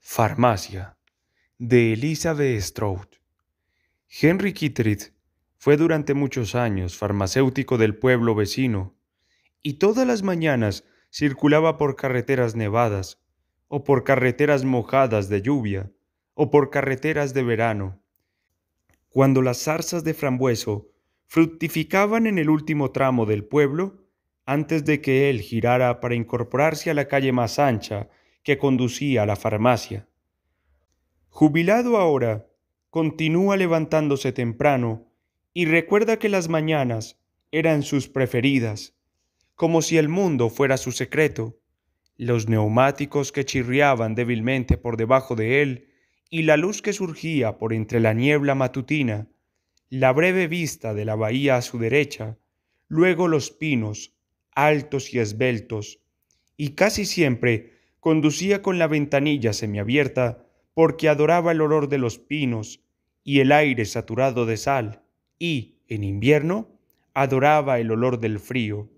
Farmacia, de Elizabeth Strout. Henry Kittredge fue durante muchos años farmacéutico del pueblo vecino, y todas las mañanas circulaba por carreteras nevadas, o por carreteras mojadas de lluvia, o por carreteras de verano, cuando las zarzas de frambueso fructificaban en el último tramo del pueblo, antes de que él girara para incorporarse a la calle más ancha que conducía a la farmacia. Jubilado ahora, continúa levantándose temprano y recuerda que las mañanas eran sus preferidas, como si el mundo fuera su secreto, los neumáticos que chirriaban débilmente por debajo de él y la luz que surgía por entre la niebla matutina, la breve vista de la bahía a su derecha, luego los pinos, altos y esbeltos, y casi siempre conducía con la ventanilla semiabierta porque adoraba el olor de los pinos y el aire saturado de sal, y, en invierno, adoraba el olor del frío.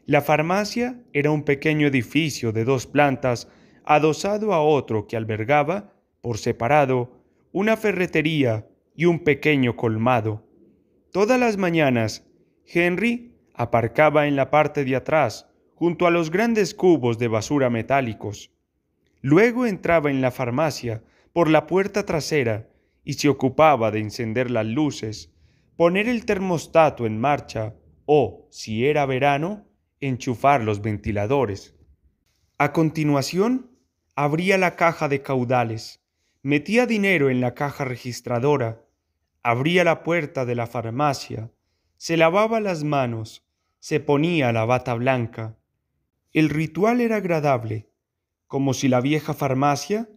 La farmacia era un pequeño edificio de 2 plantas adosado a otro que albergaba, por separado, una ferretería y un pequeño colmado. Todas las mañanas, Henry aparcaba en la parte de atrás, junto a los grandes cubos de basura metálicos. Luego entraba en la farmacia por la puerta trasera y se ocupaba de encender las luces, poner el termostato en marcha o, si era verano, enchufar los ventiladores. A continuación, abría la caja de caudales, metía dinero en la caja registradora, abría la puerta de la farmacia, se lavaba las manos, se ponía la bata blanca. El ritual era agradable, como si la vieja farmacia,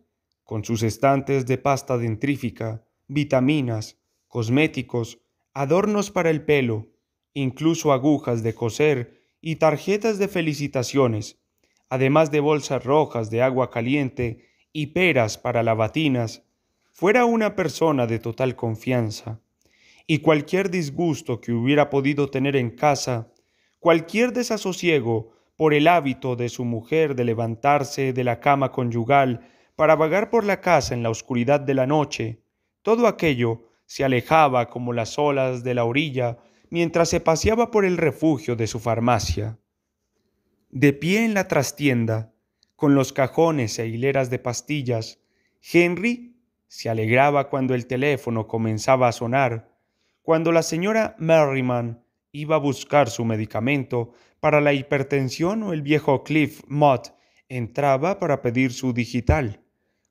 con sus estantes de pasta dentrífica, vitaminas, cosméticos, adornos para el pelo, incluso agujas de coser y tarjetas de felicitaciones, además de bolsas rojas de agua caliente y peras para lavatinas, fuera una persona de total confianza, y cualquier disgusto que hubiera podido tener en casa, cualquier desasosiego por el hábito de su mujer de levantarse de la cama conyugal para vagar por la casa en la oscuridad de la noche, todo aquello se alejaba como las olas de la orilla mientras se paseaba por el refugio de su farmacia. De pie en la trastienda, con los cajones e hileras de pastillas, Henry se alegraba cuando el teléfono comenzaba a sonar, cuando la señora Merriman iba a buscar su medicamento para la hipertensión o el viejo Cliff Mott entraba para pedir su digital,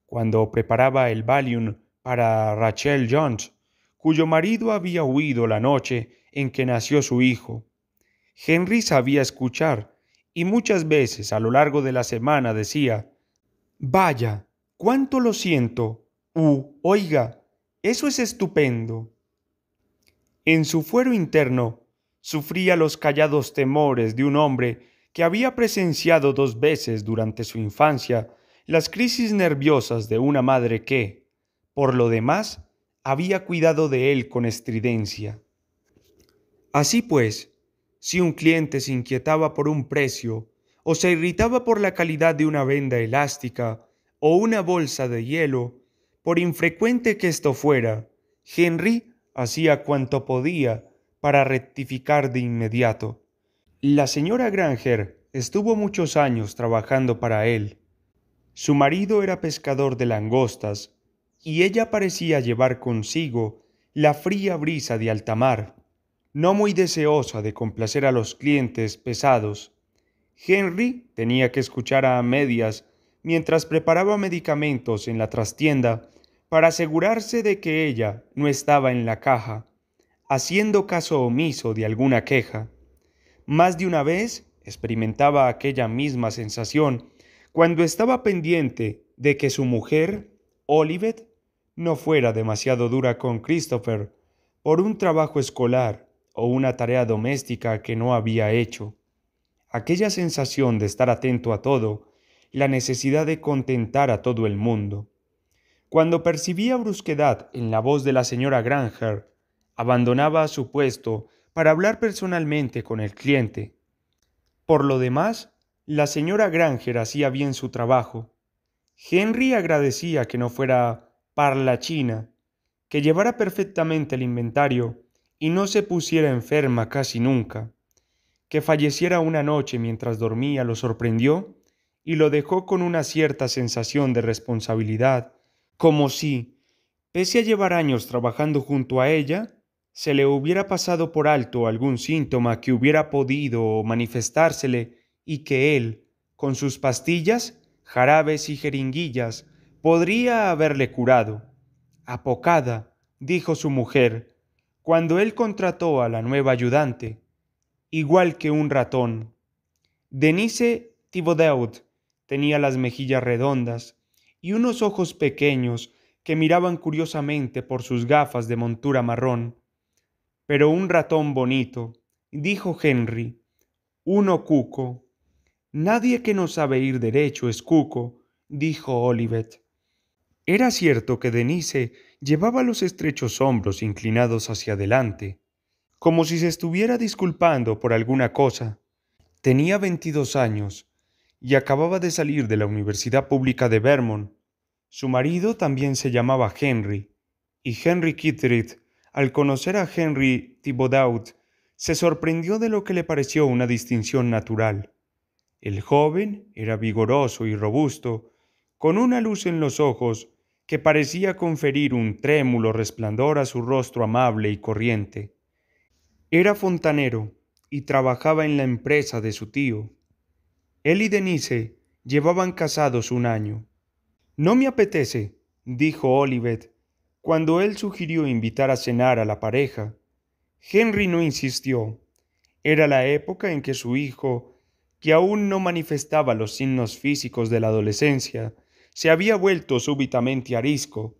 cuando preparaba el Valium para Rachel Jones, cuyo marido había huido la noche en que nació su hijo. Henry sabía escuchar y muchas veces a lo largo de la semana decía: «Vaya, cuánto lo siento», «Oiga, eso es estupendo». En su fuero interno sufría los callados temores de un hombre que había presenciado 2 veces durante su infancia las crisis nerviosas de una madre que, por lo demás, había cuidado de él con estridencia. Así pues, si un cliente se inquietaba por un precio, o se irritaba por la calidad de una venda elástica o una bolsa de hielo, por infrecuente que esto fuera, Henry hacía cuanto podía para rectificar de inmediato. La señora Granger estuvo muchos años trabajando para él. Su marido era pescador de langostas, y ella parecía llevar consigo la fría brisa de alta mar, no muy deseosa de complacer a los clientes pesados. Henry tenía que escuchar a medias mientras preparaba medicamentos en la trastienda para asegurarse de que ella no estaba en la caja, haciendo caso omiso de alguna queja. Más de una vez experimentaba aquella misma sensación cuando estaba pendiente de que su mujer, Olivet, no fuera demasiado dura con Christopher por un trabajo escolar o una tarea doméstica que no había hecho. Aquella sensación de estar atento a todo, la necesidad de contentar a todo el mundo. Cuando percibía brusquedad en la voz de la señora Granger, abandonaba su puesto para hablar personalmente con el cliente. Por lo demás, la señora Granger hacía bien su trabajo. Henry agradecía que no fuera parlachina, que llevara perfectamente el inventario y no se pusiera enferma casi nunca. Que falleciera una noche mientras dormía lo sorprendió y lo dejó con una cierta sensación de responsabilidad, como si, pese a llevar años trabajando junto a ella, se le hubiera pasado por alto algún síntoma que hubiera podido manifestársele y que él, con sus pastillas, jarabes y jeringuillas, podría haberle curado. Apocada, dijo su mujer, cuando él contrató a la nueva ayudante, igual que un ratón. Denise Thibodeau tenía las mejillas redondas y unos ojos pequeños que miraban curiosamente por sus gafas de montura marrón. Pero un ratón bonito, dijo Henry, uno cuco. Nadie que no sabe ir derecho es cuco, dijo Olivet. Era cierto que Denise llevaba los estrechos hombros inclinados hacia adelante, como si se estuviera disculpando por alguna cosa. Tenía 22 años y acababa de salir de la Universidad Pública de Vermont. Su marido también se llamaba Henry, y Henry Kitteridge, al conocer a Henry Thibodeau, se sorprendió de lo que le pareció una distinción natural. El joven era vigoroso y robusto, con una luz en los ojos que parecía conferir un trémulo resplandor a su rostro amable y corriente. Era fontanero y trabajaba en la empresa de su tío. Él y Denise llevaban casados un año. No me apetece, dijo Olivet, cuando él sugirió invitar a cenar a la pareja. Henry no insistió. Era la época en que su hijo, que aún no manifestaba los signos físicos de la adolescencia, se había vuelto súbitamente arisco,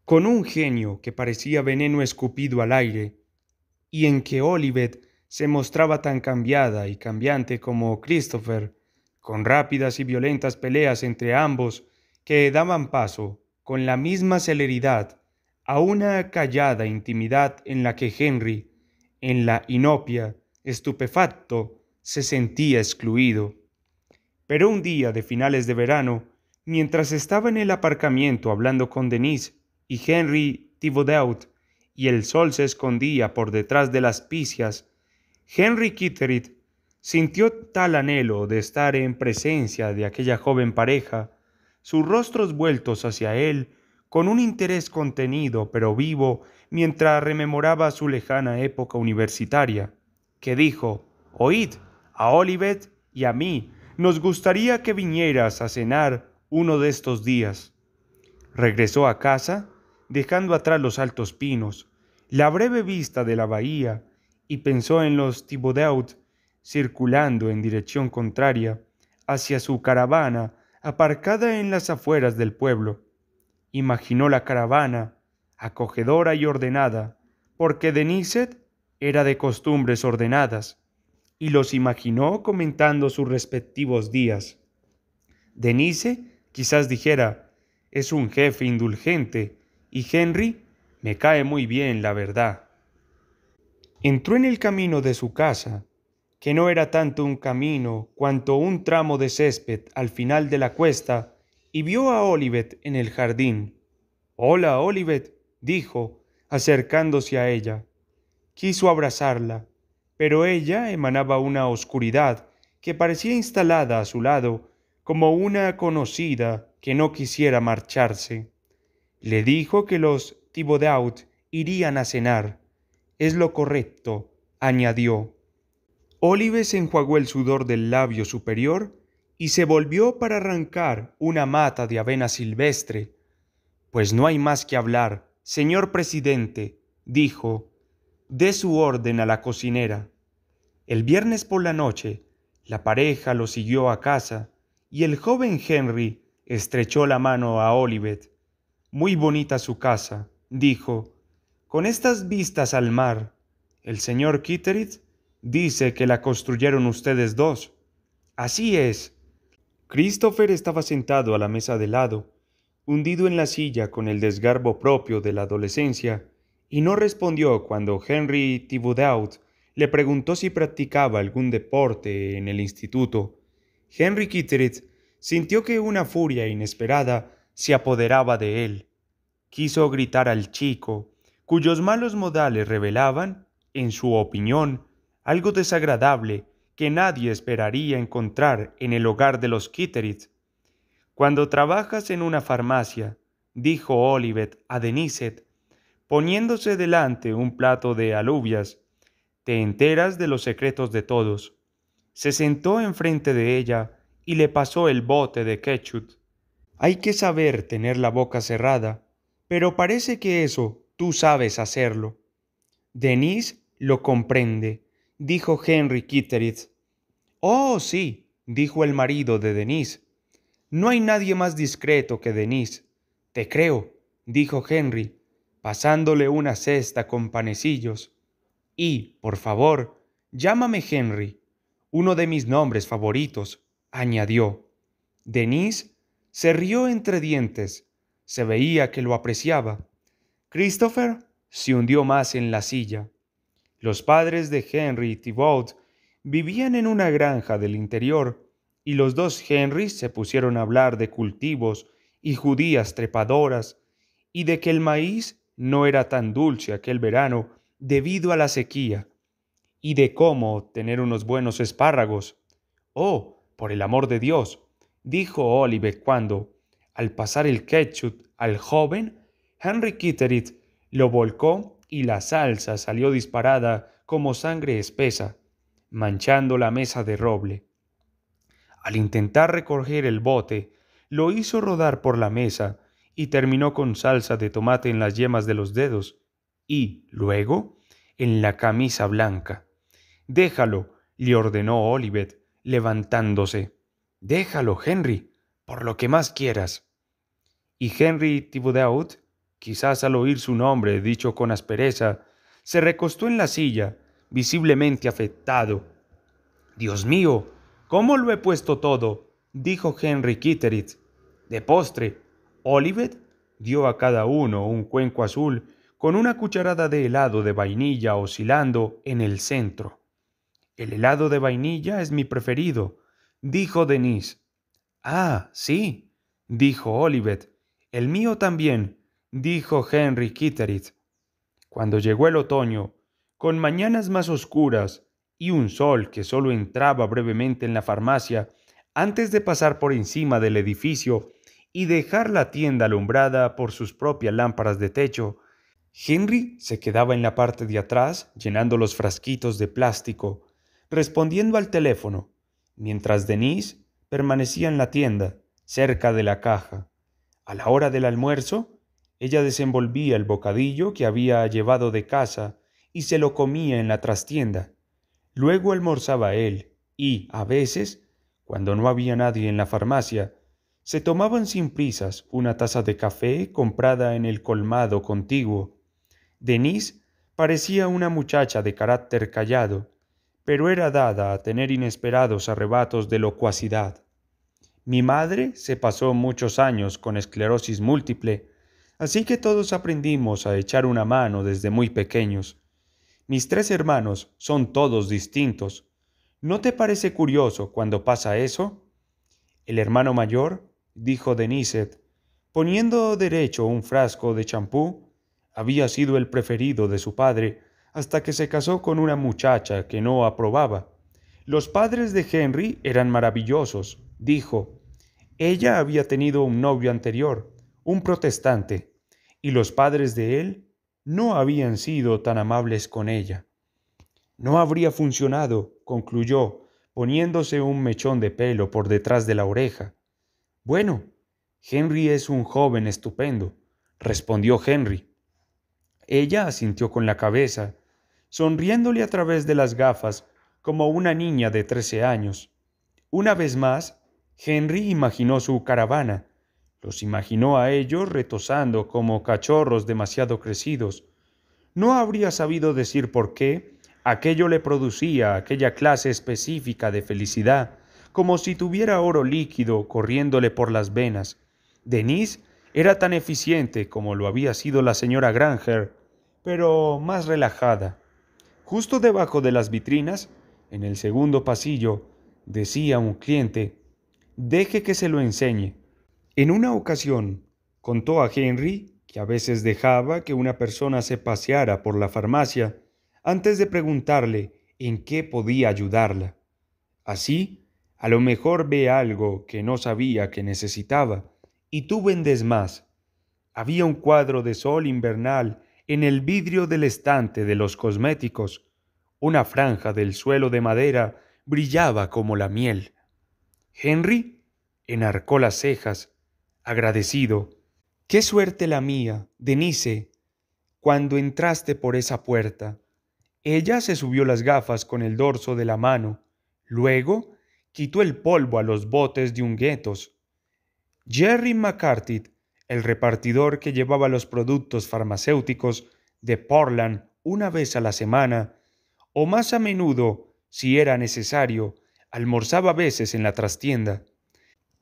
con un genio que parecía veneno escupido al aire, y en que Olivet se mostraba tan cambiada y cambiante como Christopher, con rápidas y violentas peleas entre ambos que daban paso, con la misma celeridad, a una callada intimidad en la que Henry, en la inopia, estupefacto, se sentía excluido. Pero un día de finales de verano, mientras estaba en el aparcamiento hablando con Denise y Henry Thibodeau, y el sol se escondía por detrás de las picias, Henry Kitteridge sintió tal anhelo de estar en presencia de aquella joven pareja, sus rostros vueltos hacia él con un interés contenido pero vivo mientras rememoraba su lejana época universitaria, que dijo: «Oíd, a Olivet y a mí nos gustaría que vinieras a cenar uno de estos días». Regresó a casa, dejando atrás los altos pinos, la breve vista de la bahía, y pensó en los Thibodeau circulando en dirección contraria hacia su caravana aparcada en las afueras del pueblo. Imaginó la caravana, acogedora y ordenada, porque Deniseth era de costumbres ordenadas, y los imaginó comentando sus respectivos días. Denise quizás dijera: «Es un jefe indulgente», y Henry: «Me cae muy bien, la verdad». Entró en el camino de su casa, que no era tanto un camino cuanto un tramo de césped al final de la cuesta, y vio a Olivet en el jardín. «Hola, Olivet», dijo, acercándose a ella. Quiso abrazarla, pero ella emanaba una oscuridad que parecía instalada a su lado, como una conocida que no quisiera marcharse. Le dijo que los Thibodeau irían a cenar. «Es lo correcto», añadió. Olive se enjuagó el sudor del labio superior y se volvió para arrancar una mata de avena silvestre. «Pues no hay más que hablar, señor presidente», dijo. «Dé su orden a la cocinera». El viernes por la noche, la pareja lo siguió a casa y el joven Henry estrechó la mano a Olivet. «Muy bonita su casa», dijo, «con estas vistas al mar. El señor Kitteridge dice que la construyeron ustedes dos». «Así es». Christopher estaba sentado a la mesa de lado, hundido en la silla con el desgarbo propio de la adolescencia, y no respondió cuando Henry Thibodeau le preguntó si practicaba algún deporte en el instituto. Henry Kitteridge sintió que una furia inesperada se apoderaba de él. Quiso gritar al chico, cuyos malos modales revelaban, en su opinión, algo desagradable que nadie esperaría encontrar en el hogar de los Kitteridge. Cuando trabajas en una farmacia, dijo Olivet a Denisette, poniéndose delante un plato de alubias, te enteras de los secretos de todos. Se sentó enfrente de ella y le pasó el bote de ketchup. Hay que saber tener la boca cerrada, pero parece que eso tú sabes hacerlo. Denise lo comprende, dijo Henry Kitteridge. Oh, sí, dijo el marido de Denise. No hay nadie más discreto que Denise. Te creo, dijo Henry, pasándole una cesta con panecillos. Y, por favor, llámame Henry, uno de mis nombres favoritos, añadió. Denise se rió entre dientes. Se veía que lo apreciaba. Christopher se hundió más en la silla. Los padres de Henry Thibault vivían en una granja del interior, y los dos Henrys se pusieron a hablar de cultivos y judías trepadoras, y de que el maíz no era tan dulce aquel verano debido a la sequía, y de cómo tener unos buenos espárragos. Oh, por el amor de Dios, dijo Oliver cuando, al pasar el ketchup al joven, Henry Kitteridge lo volcó y la salsa salió disparada como sangre espesa, manchando la mesa de roble. Al intentar recoger el bote, lo hizo rodar por la mesa y terminó con salsa de tomate en las yemas de los dedos y, luego, en la camisa blanca. Déjalo, le ordenó Olivet, levantándose. Déjalo, Henry, por lo que más quieras. Y Henry Thibodeau, quizás al oír su nombre dicho con aspereza, se recostó en la silla, visiblemente afectado. Dios mío, ¿cómo lo he puesto todo? Dijo Henry Kitteridge. De postre, Olivet dio a cada uno un cuenco azul con una cucharada de helado de vainilla oscilando en el centro. El helado de vainilla es mi preferido, dijo Denise. Ah, sí, dijo Olivet. El mío también, dijo Henry Kitteridge. Cuando llegó el otoño, con mañanas más oscuras y un sol que solo entraba brevemente en la farmacia antes de pasar por encima del edificio y dejar la tienda alumbrada por sus propias lámparas de techo, Henry se quedaba en la parte de atrás llenando los frasquitos de plástico, respondiendo al teléfono, mientras Denise permanecía en la tienda, cerca de la caja. A la hora del almuerzo, ella desenvolvía el bocadillo que había llevado de casa y se lo comía en la trastienda. Luego almorzaba él y, a veces, cuando no había nadie en la farmacia, se tomaban sin prisas una taza de café comprada en el colmado contiguo. Denise parecía una muchacha de carácter callado, pero era dada a tener inesperados arrebatos de locuacidad. Mi madre se pasó muchos años con esclerosis múltiple, así que todos aprendimos a echar una mano desde muy pequeños. Mis tres hermanos son todos distintos. ¿No te parece curioso cuando pasa eso? El hermano mayor, dijo Denisette, poniendo derecho un frasco de champú, había sido el preferido de su padre hasta que se casó con una muchacha que no aprobaba. Los padres de Henry eran maravillosos, dijo. Ella había tenido un novio anterior, un protestante, y los padres de él no habían sido tan amables con ella. No habría funcionado, concluyó, poniéndose un mechón de pelo por detrás de la oreja. Bueno, Henry es un joven estupendo, respondió Henry. Ella asintió con la cabeza, sonriéndole a través de las gafas como una niña de 13 años. Una vez más, Henry imaginó su caravana. Los imaginó a ellos retozando como cachorros demasiado crecidos. No habría sabido decir por qué aquello le producía aquella clase específica de felicidad, como si tuviera oro líquido corriéndole por las venas. Denise era tan eficiente como lo había sido la señora Granger, pero más relajada. Justo debajo de las vitrinas, en el segundo pasillo, decía un cliente: Deje que se lo enseñe. En una ocasión, contó a Henry que a veces dejaba que una persona se paseara por la farmacia antes de preguntarle en qué podía ayudarla. Así, a lo mejor ve algo que no sabía que necesitaba, y tú vendes más. Había un cuadro de sol invernal en el vidrio del estante de los cosméticos. Una franja del suelo de madera brillaba como la miel. Henry enarcó las cejas, agradecido. Qué suerte la mía, Denise, cuando entraste por esa puerta. Ella se subió las gafas con el dorso de la mano. Luego quitó el polvo a los botes de unguentos. Jerry McCarthy, el repartidor que llevaba los productos farmacéuticos de Portland una vez a la semana, o más a menudo, si era necesario, almorzaba a veces en la trastienda.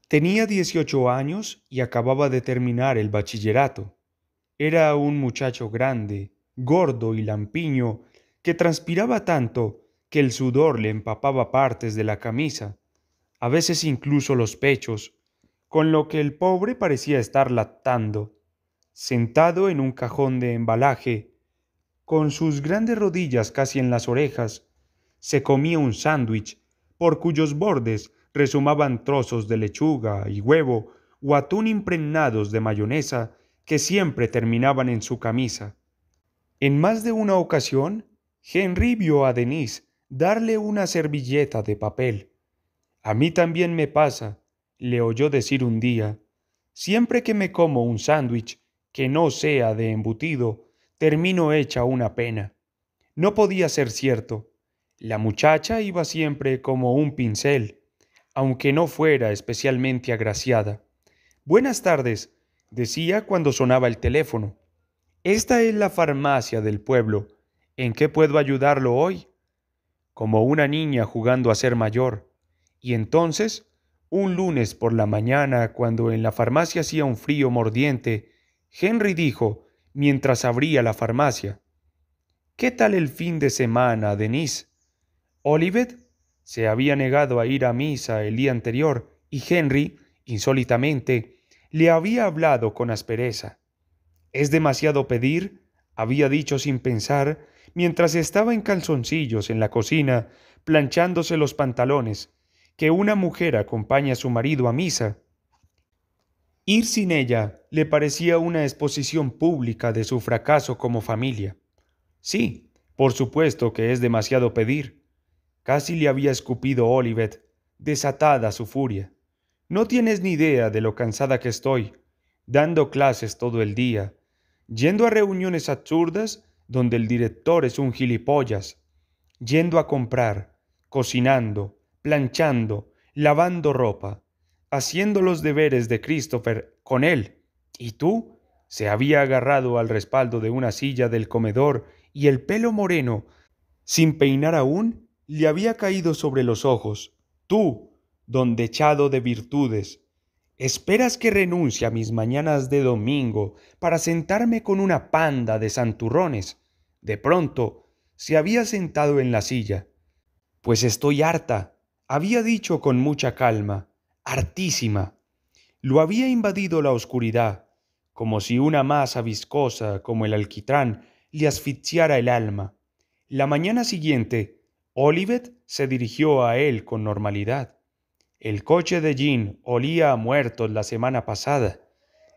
Tenía 18 años y acababa de terminar el bachillerato. Era un muchacho grande, gordo y lampiño, que transpiraba tanto que el sudor le empapaba partes de la camisa, a veces incluso los pechos, con lo que el pobre parecía estar lactando. Sentado en un cajón de embalaje, con sus grandes rodillas casi en las orejas, se comía un sándwich por cuyos bordes resumaban trozos de lechuga y huevo o atún impregnados de mayonesa que siempre terminaban en su camisa. En más de una ocasión, Henry vio a Denise darle una servilleta de papel. A mí también me pasa, le oyó decir un día. Siempre que me como un sándwich que no sea de embutido, termino hecha una pena. No podía ser cierto. La muchacha iba siempre como un pincel, aunque no fuera especialmente agraciada. Buenas tardes, decía cuando sonaba el teléfono. Esta es la farmacia del pueblo. ¿En qué puedo ayudarlo hoy? Como una niña jugando a ser mayor. Y entonces, un lunes por la mañana, cuando en la farmacia hacía un frío mordiente, Henry dijo, mientras abría la farmacia: ¿Qué tal el fin de semana, Denise? Olivet se había negado a ir a misa el día anterior y Henry, insólitamente, le había hablado con aspereza. «¿Es demasiado pedir?», había dicho sin pensar, mientras estaba en calzoncillos en la cocina, planchándose los pantalones, que una mujer acompañe a su marido a misa. Ir sin ella le parecía una exposición pública de su fracaso como familia. Sí, por supuesto que es demasiado pedir. Casi le había escupido Olivet, desatada su furia. No tienes ni idea de lo cansada que estoy, dando clases todo el día, yendo a reuniones absurdas donde el director es un gilipollas, yendo a comprar, cocinando, planchando, lavando ropa, haciendo los deberes de Christopher con él. ¿Y tú? Se había agarrado al respaldo de una silla del comedor y el pelo moreno, sin peinar aún, le había caído sobre los ojos. Tú, don dechado de virtudes, ¿esperas que renuncie a mis mañanas de domingo para sentarme con una panda de santurrones? De pronto, se había sentado en la silla. Pues estoy harta, había dicho con mucha calma, hartísima. Lo había invadido la oscuridad, como si una masa viscosa como el alquitrán le asfixiara el alma. La mañana siguiente, Olivet se dirigió a él con normalidad. El coche de Jean olía a muertos la semana pasada.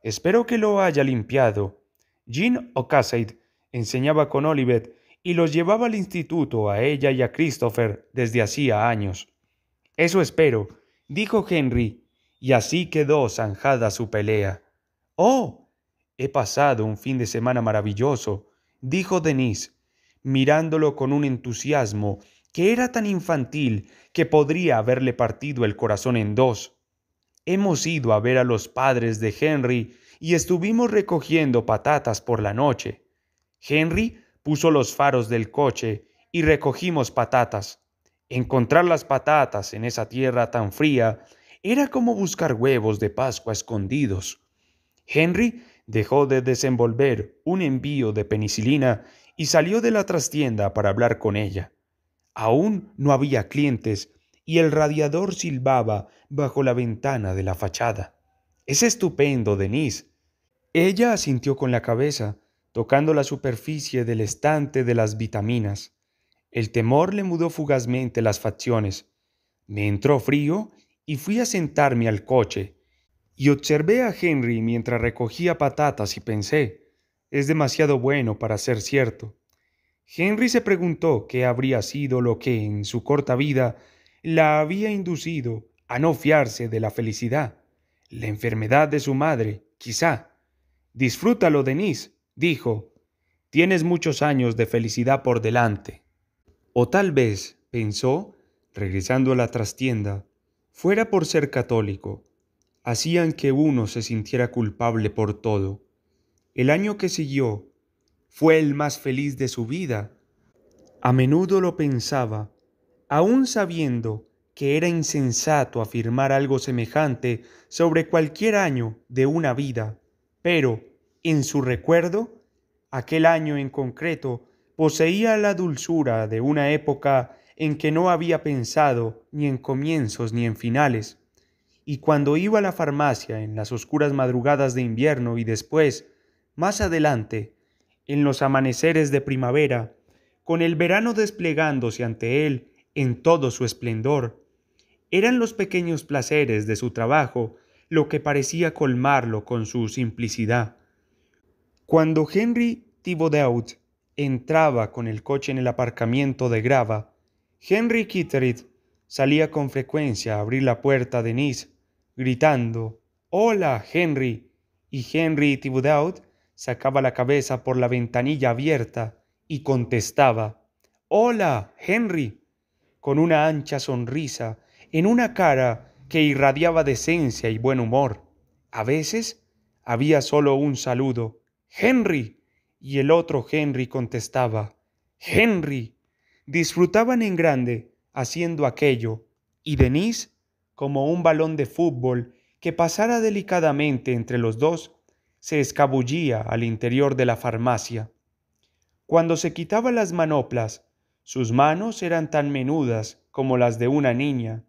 Espero que lo haya limpiado. Jean O'Casey enseñaba con Olivet y los llevaba al instituto a ella y a Christopher desde hacía años. Eso espero, dijo Henry, y así quedó zanjada su pelea. «Oh, he pasado un fin de semana maravilloso», dijo Denise, mirándolo con un entusiasmo que era tan infantil que podría haberle partido el corazón en dos. «Hemos ido a ver a los padres de Henry y estuvimos recogiendo patatas por la noche. Henry puso los faros del coche y recogimos patatas. Encontrar las patatas en esa tierra tan fría era como buscar huevos de Pascua escondidos. Henry dejó de desenvolver un envío de penicilina y salió de la trastienda para hablar con ella. Aún no había clientes y el radiador silbaba bajo la ventana de la fachada. «Es estupendo, Denise». Ella asintió con la cabeza, tocando la superficie del estante de las vitaminas. El temor le mudó fugazmente las facciones. Me entró frío y fui a sentarme al coche. Y observé a Henry mientras recogía patatas y pensé, es demasiado bueno para ser cierto. Henry se preguntó qué habría sido lo que en su corta vida la había inducido a no fiarse de la felicidad. La enfermedad de su madre, quizá. «Disfrútalo, Denise», dijo. «Tienes muchos años de felicidad por delante». O tal vez, pensó, regresando a la trastienda, fuera por ser católico. Hacían que uno se sintiera culpable por todo. El año que siguió fue el más feliz de su vida. A menudo lo pensaba, aun sabiendo que era insensato afirmar algo semejante sobre cualquier año de una vida, pero, en su recuerdo, aquel año en concreto poseía la dulzura de una época en que no había pensado ni en comienzos ni en finales, y cuando iba a la farmacia en las oscuras madrugadas de invierno y después, más adelante, en los amaneceres de primavera, con el verano desplegándose ante él en todo su esplendor, eran los pequeños placeres de su trabajo lo que parecía colmarlo con su simplicidad. Cuando Henry Thibodeau entraba con el coche en el aparcamiento de grava, Henry Kitteridge salía con frecuencia a abrir la puerta a Denise, gritando «¡Hola, Henry!», y Henry Thibodeau sacaba la cabeza por la ventanilla abierta y contestaba «¡Hola, Henry!», con una ancha sonrisa en una cara que irradiaba decencia y buen humor. A veces había solo un saludo «¡Henry!», y el otro Henry contestaba «¡Henry!». Disfrutaban en grande haciendo aquello, y Denise, como un balón de fútbol que pasara delicadamente entre los dos, se escabullía al interior de la farmacia. Cuando se quitaba las manoplas, sus manos eran tan menudas como las de una niña,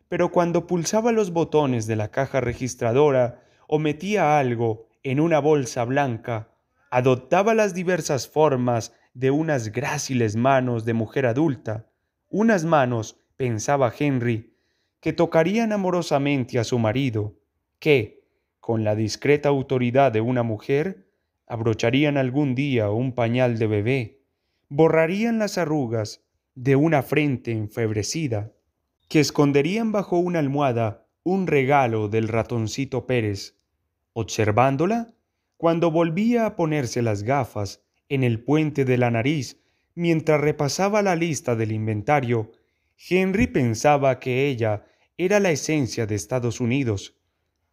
pero cuando pulsaba los botones de la caja registradora o metía algo en una bolsa blanca, adoptaba las diversas formas de unas gráciles manos de mujer adulta, unas manos, pensaba Henry, que tocarían amorosamente a su marido, que, con la discreta autoridad de una mujer, abrocharían algún día un pañal de bebé, borrarían las arrugas de una frente enfebrecida, que esconderían bajo una almohada un regalo del ratoncito Pérez. Observándola, cuando volvía a ponerse las gafas en el puente de la nariz mientras repasaba la lista del inventario, Henry pensaba que ella era la esencia de Estados Unidos,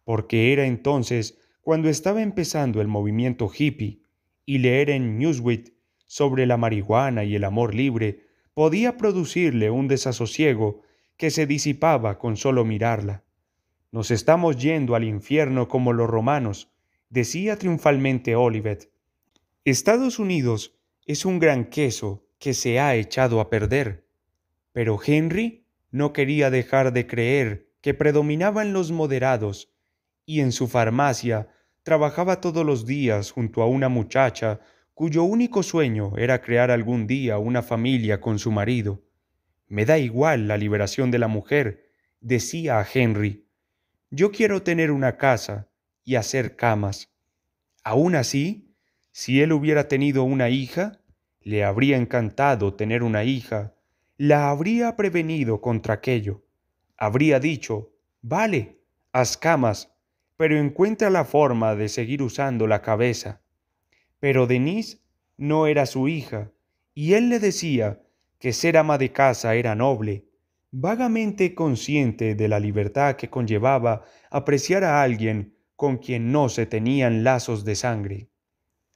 porque era entonces cuando estaba empezando el movimiento hippie, y leer en Newsweek sobre la marihuana y el amor libre podía producirle un desasosiego que se disipaba con solo mirarla. «Nos estamos yendo al infierno como los romanos», decía triunfalmente Olivet. «Estados Unidos es un gran queso que se ha echado a perder». Pero Henry no quería dejar de creer que predominaban los moderados, y en su farmacia trabajaba todos los días junto a una muchacha cuyo único sueño era crear algún día una familia con su marido. «Me da igual la liberación de la mujer», decía a Henry. «Yo quiero tener una casa y hacer camas». Aún así, si él hubiera tenido una hija, le habría encantado tener una hija, la habría prevenido contra aquello. Habría dicho, «Vale, haz camas, pero encuentra la forma de seguir usando la cabeza». Pero Denise no era su hija, y él le decía que ser ama de casa era noble, vagamente consciente de la libertad que conllevaba apreciar a alguien con quien no se tenían lazos de sangre.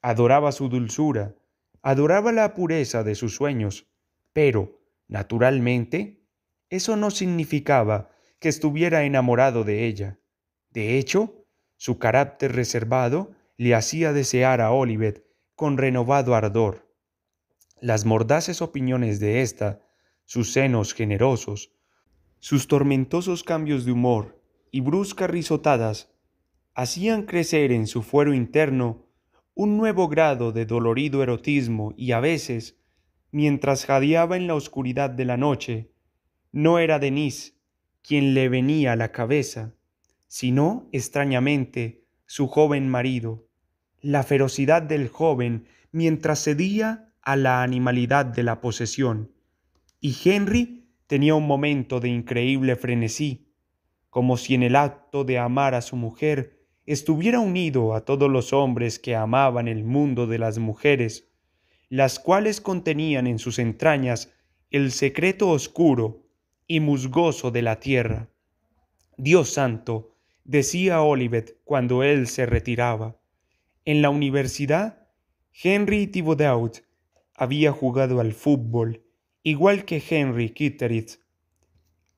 Adoraba su dulzura, adoraba la pureza de sus sueños, pero, naturalmente, eso no significaba que estuviera enamorado de ella. De hecho, su carácter reservado le hacía desear a Olivet con renovado ardor. Las mordaces opiniones de ésta, sus senos generosos, Sus tormentosos cambios de humor y bruscas risotadas hacían crecer en su fuero interno un nuevo grado de dolorido erotismo y a veces, mientras jadeaba en la oscuridad de la noche, no era Denise quien le venía a la cabeza, sino, extrañamente, su joven marido, la ferocidad del joven mientras cedía a la animalidad de la posesión. Y Henry tenía un momento de increíble frenesí, como si en el acto de amar a su mujer estuviera unido a todos los hombres que amaban el mundo de las mujeres, las cuales contenían en sus entrañas el secreto oscuro y musgoso de la tierra. Dios santo, decía Olivet cuando él se retiraba. En la universidad, Henry Thibodeau había jugado al fútbol, igual que Henry Kitteridge.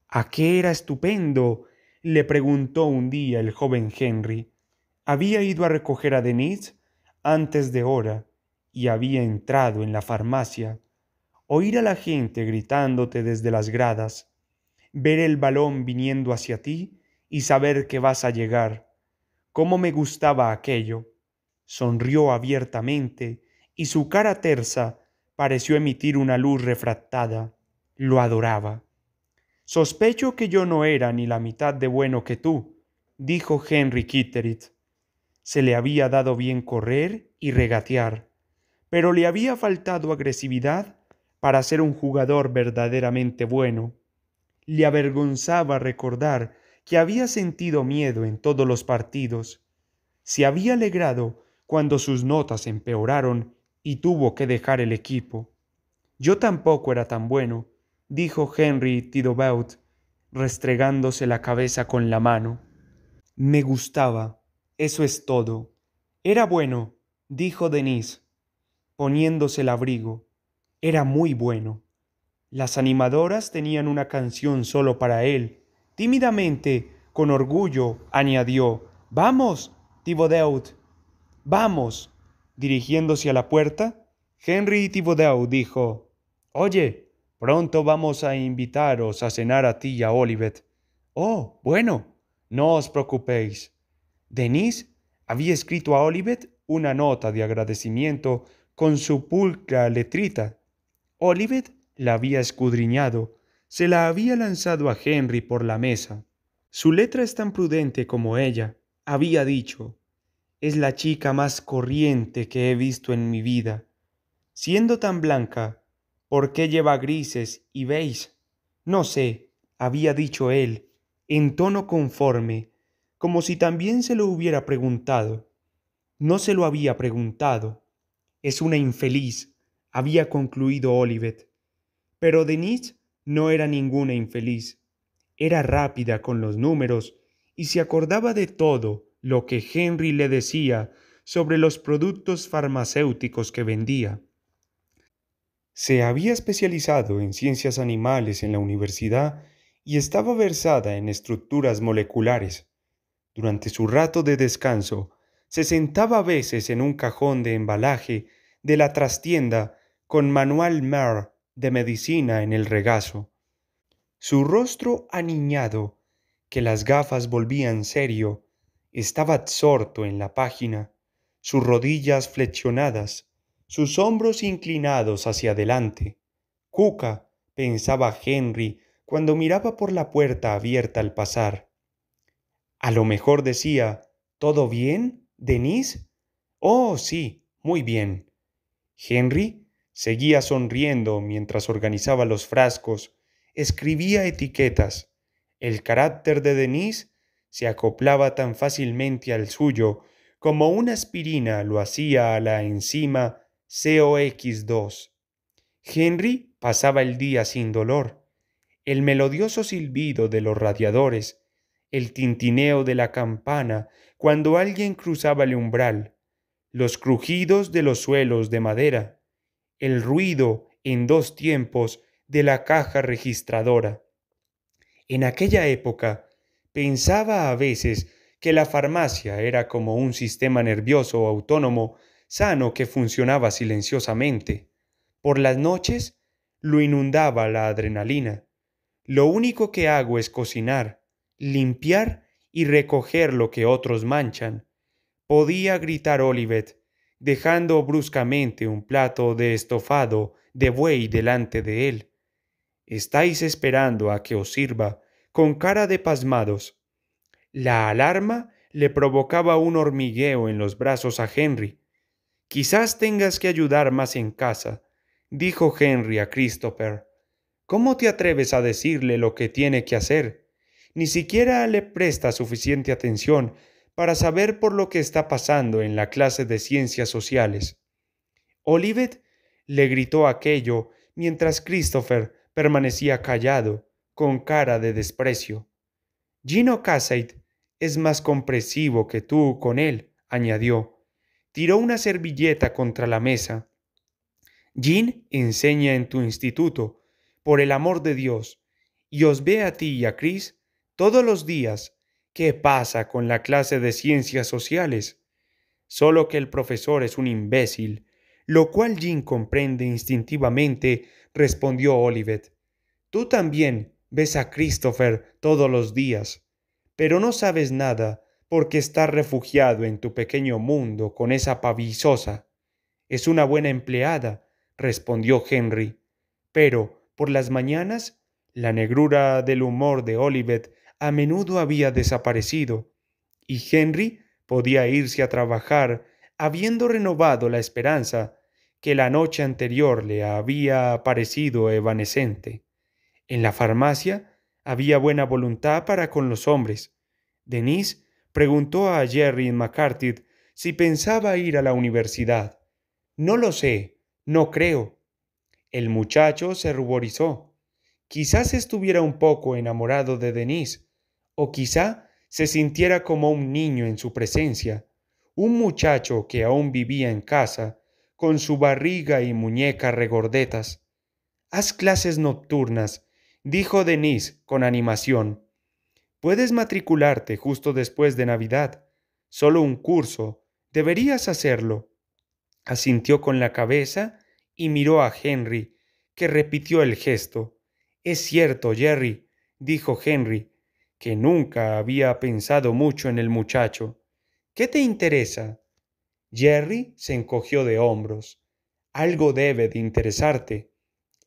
¿A qué era estupendo?, le preguntó un día el joven Henry. Había ido a recoger a Denise antes de hora y había entrado en la farmacia. Oír a la gente gritándote desde las gradas, ver el balón viniendo hacia ti y saber que vas a llegar. ¿Cómo me gustaba aquello? Sonrió abiertamente y su cara tersa pareció emitir una luz refractada. Lo adoraba. Sospecho que yo no era ni la mitad de bueno que tú, dijo Henry Kitteridge. Se le había dado bien correr y regatear, pero le había faltado agresividad para ser un jugador verdaderamente bueno. Le avergonzaba recordar que había sentido miedo en todos los partidos. Se había alegrado cuando sus notas empeoraron y tuvo que dejar el equipo. Yo tampoco era tan bueno, dijo Henry Thibodeau, restregándose la cabeza con la mano. Me gustaba, eso es todo. Era bueno, dijo Denise, poniéndose el abrigo. Era muy bueno. Las animadoras tenían una canción solo para él. Tímidamente, con orgullo, añadió: «Vamos, Thibodeau, vamos». Dirigiéndose a la puerta, Henry Thibodeau dijo: «Oye, pronto vamos a invitaros a cenar a ti y a Olivet». «Oh, bueno, no os preocupéis». Denise había escrito a Olivet una nota de agradecimiento con su pulcra letrita. Olivet la había escudriñado, se la había lanzado a Henry por la mesa. Su letra es tan prudente como ella, había dicho. Es la chica más corriente que he visto en mi vida. Siendo tan blanca, ¿por qué lleva grises y beige? No sé, había dicho él, en tono conforme, como si también se lo hubiera preguntado. No se lo había preguntado. Es una infeliz, había concluido Olivet. Pero Denise no era ninguna infeliz. Era rápida con los números y se acordaba de todo lo que Henry le decía sobre los productos farmacéuticos que vendía. Se había especializado en ciencias animales en la universidad y estaba versada en estructuras moleculares. Durante su rato de descanso, se sentaba a veces en un cajón de embalaje de la trastienda con manual Mer de medicina en el regazo. Su rostro aniñado, que las gafas volvían serio, estaba absorto en la página, sus rodillas flexionadas, sus hombros inclinados hacia adelante. Cuca, pensaba Henry cuando miraba por la puerta abierta al pasar. A lo mejor decía: «¿Todo bien, Denise?» «Oh, sí, muy bien». Henry seguía sonriendo mientras organizaba los frascos, escribía etiquetas. El carácter de Denise se acoplaba tan fácilmente al suyo como una aspirina lo hacía a la enzima COX-2. Henry pasaba el día sin dolor. El melodioso silbido de los radiadores, el tintineo de la campana cuando alguien cruzaba el umbral, los crujidos de los suelos de madera, el ruido en dos tiempos de la caja registradora. En aquella época pensaba a veces que la farmacia era como un sistema nervioso autónomo sano que funcionaba silenciosamente. Por las noches lo inundaba la adrenalina. Lo único que hago es cocinar, limpiar y recoger lo que otros manchan. Podía gritar Olivet, dejando bruscamente un plato de estofado de buey delante de él. Estáis esperando a que os sirva, con cara de pasmados. La alarma le provocaba un hormigueo en los brazos a Henry. Quizás tengas que ayudar más en casa, dijo Henry a Christopher. ¿Cómo te atreves a decirle lo que tiene que hacer? Ni siquiera le presta suficiente atención para saber por lo que está pasando en la clase de ciencias sociales. Olivet le gritó aquello mientras Christopher permanecía callado, con cara de desprecio. Gino Cassatt es más comprensivo que tú con él, añadió. Tiró una servilleta contra la mesa. Jean enseña en tu instituto, por el amor de Dios, y os ve a ti y a Chris todos los días. ¿Qué pasa con la clase de ciencias sociales? Solo que el profesor es un imbécil, lo cual Jean comprende instintivamente, respondió Olivet. Tú también ves a Christopher todos los días, pero no sabes nada porque estás refugiado en tu pequeño mundo con esa pavizosa. Es una buena empleada, respondió Henry, pero por las mañanas la negrura del humor de Olivet a menudo había desaparecido, y Henry podía irse a trabajar habiendo renovado la esperanza que la noche anterior le había parecido evanescente. En la farmacia había buena voluntad para con los hombres. Denise preguntó a Jerry McCarthy si pensaba ir a la universidad. No lo sé, no creo. El muchacho se ruborizó. Quizás estuviera un poco enamorado de Denise, o quizá se sintiera como un niño en su presencia, un muchacho que aún vivía en casa, con su barriga y muñecas regordetas. Haz clases nocturnas, dijo Denise con animación. Puedes matricularte justo después de Navidad. Solo un curso. Deberías hacerlo. Asintió con la cabeza y miró a Henry, que repitió el gesto. Es cierto, Jerry, dijo Henry, que nunca había pensado mucho en el muchacho. ¿Qué te interesa? Jerry se encogió de hombros. Algo debe de interesarte.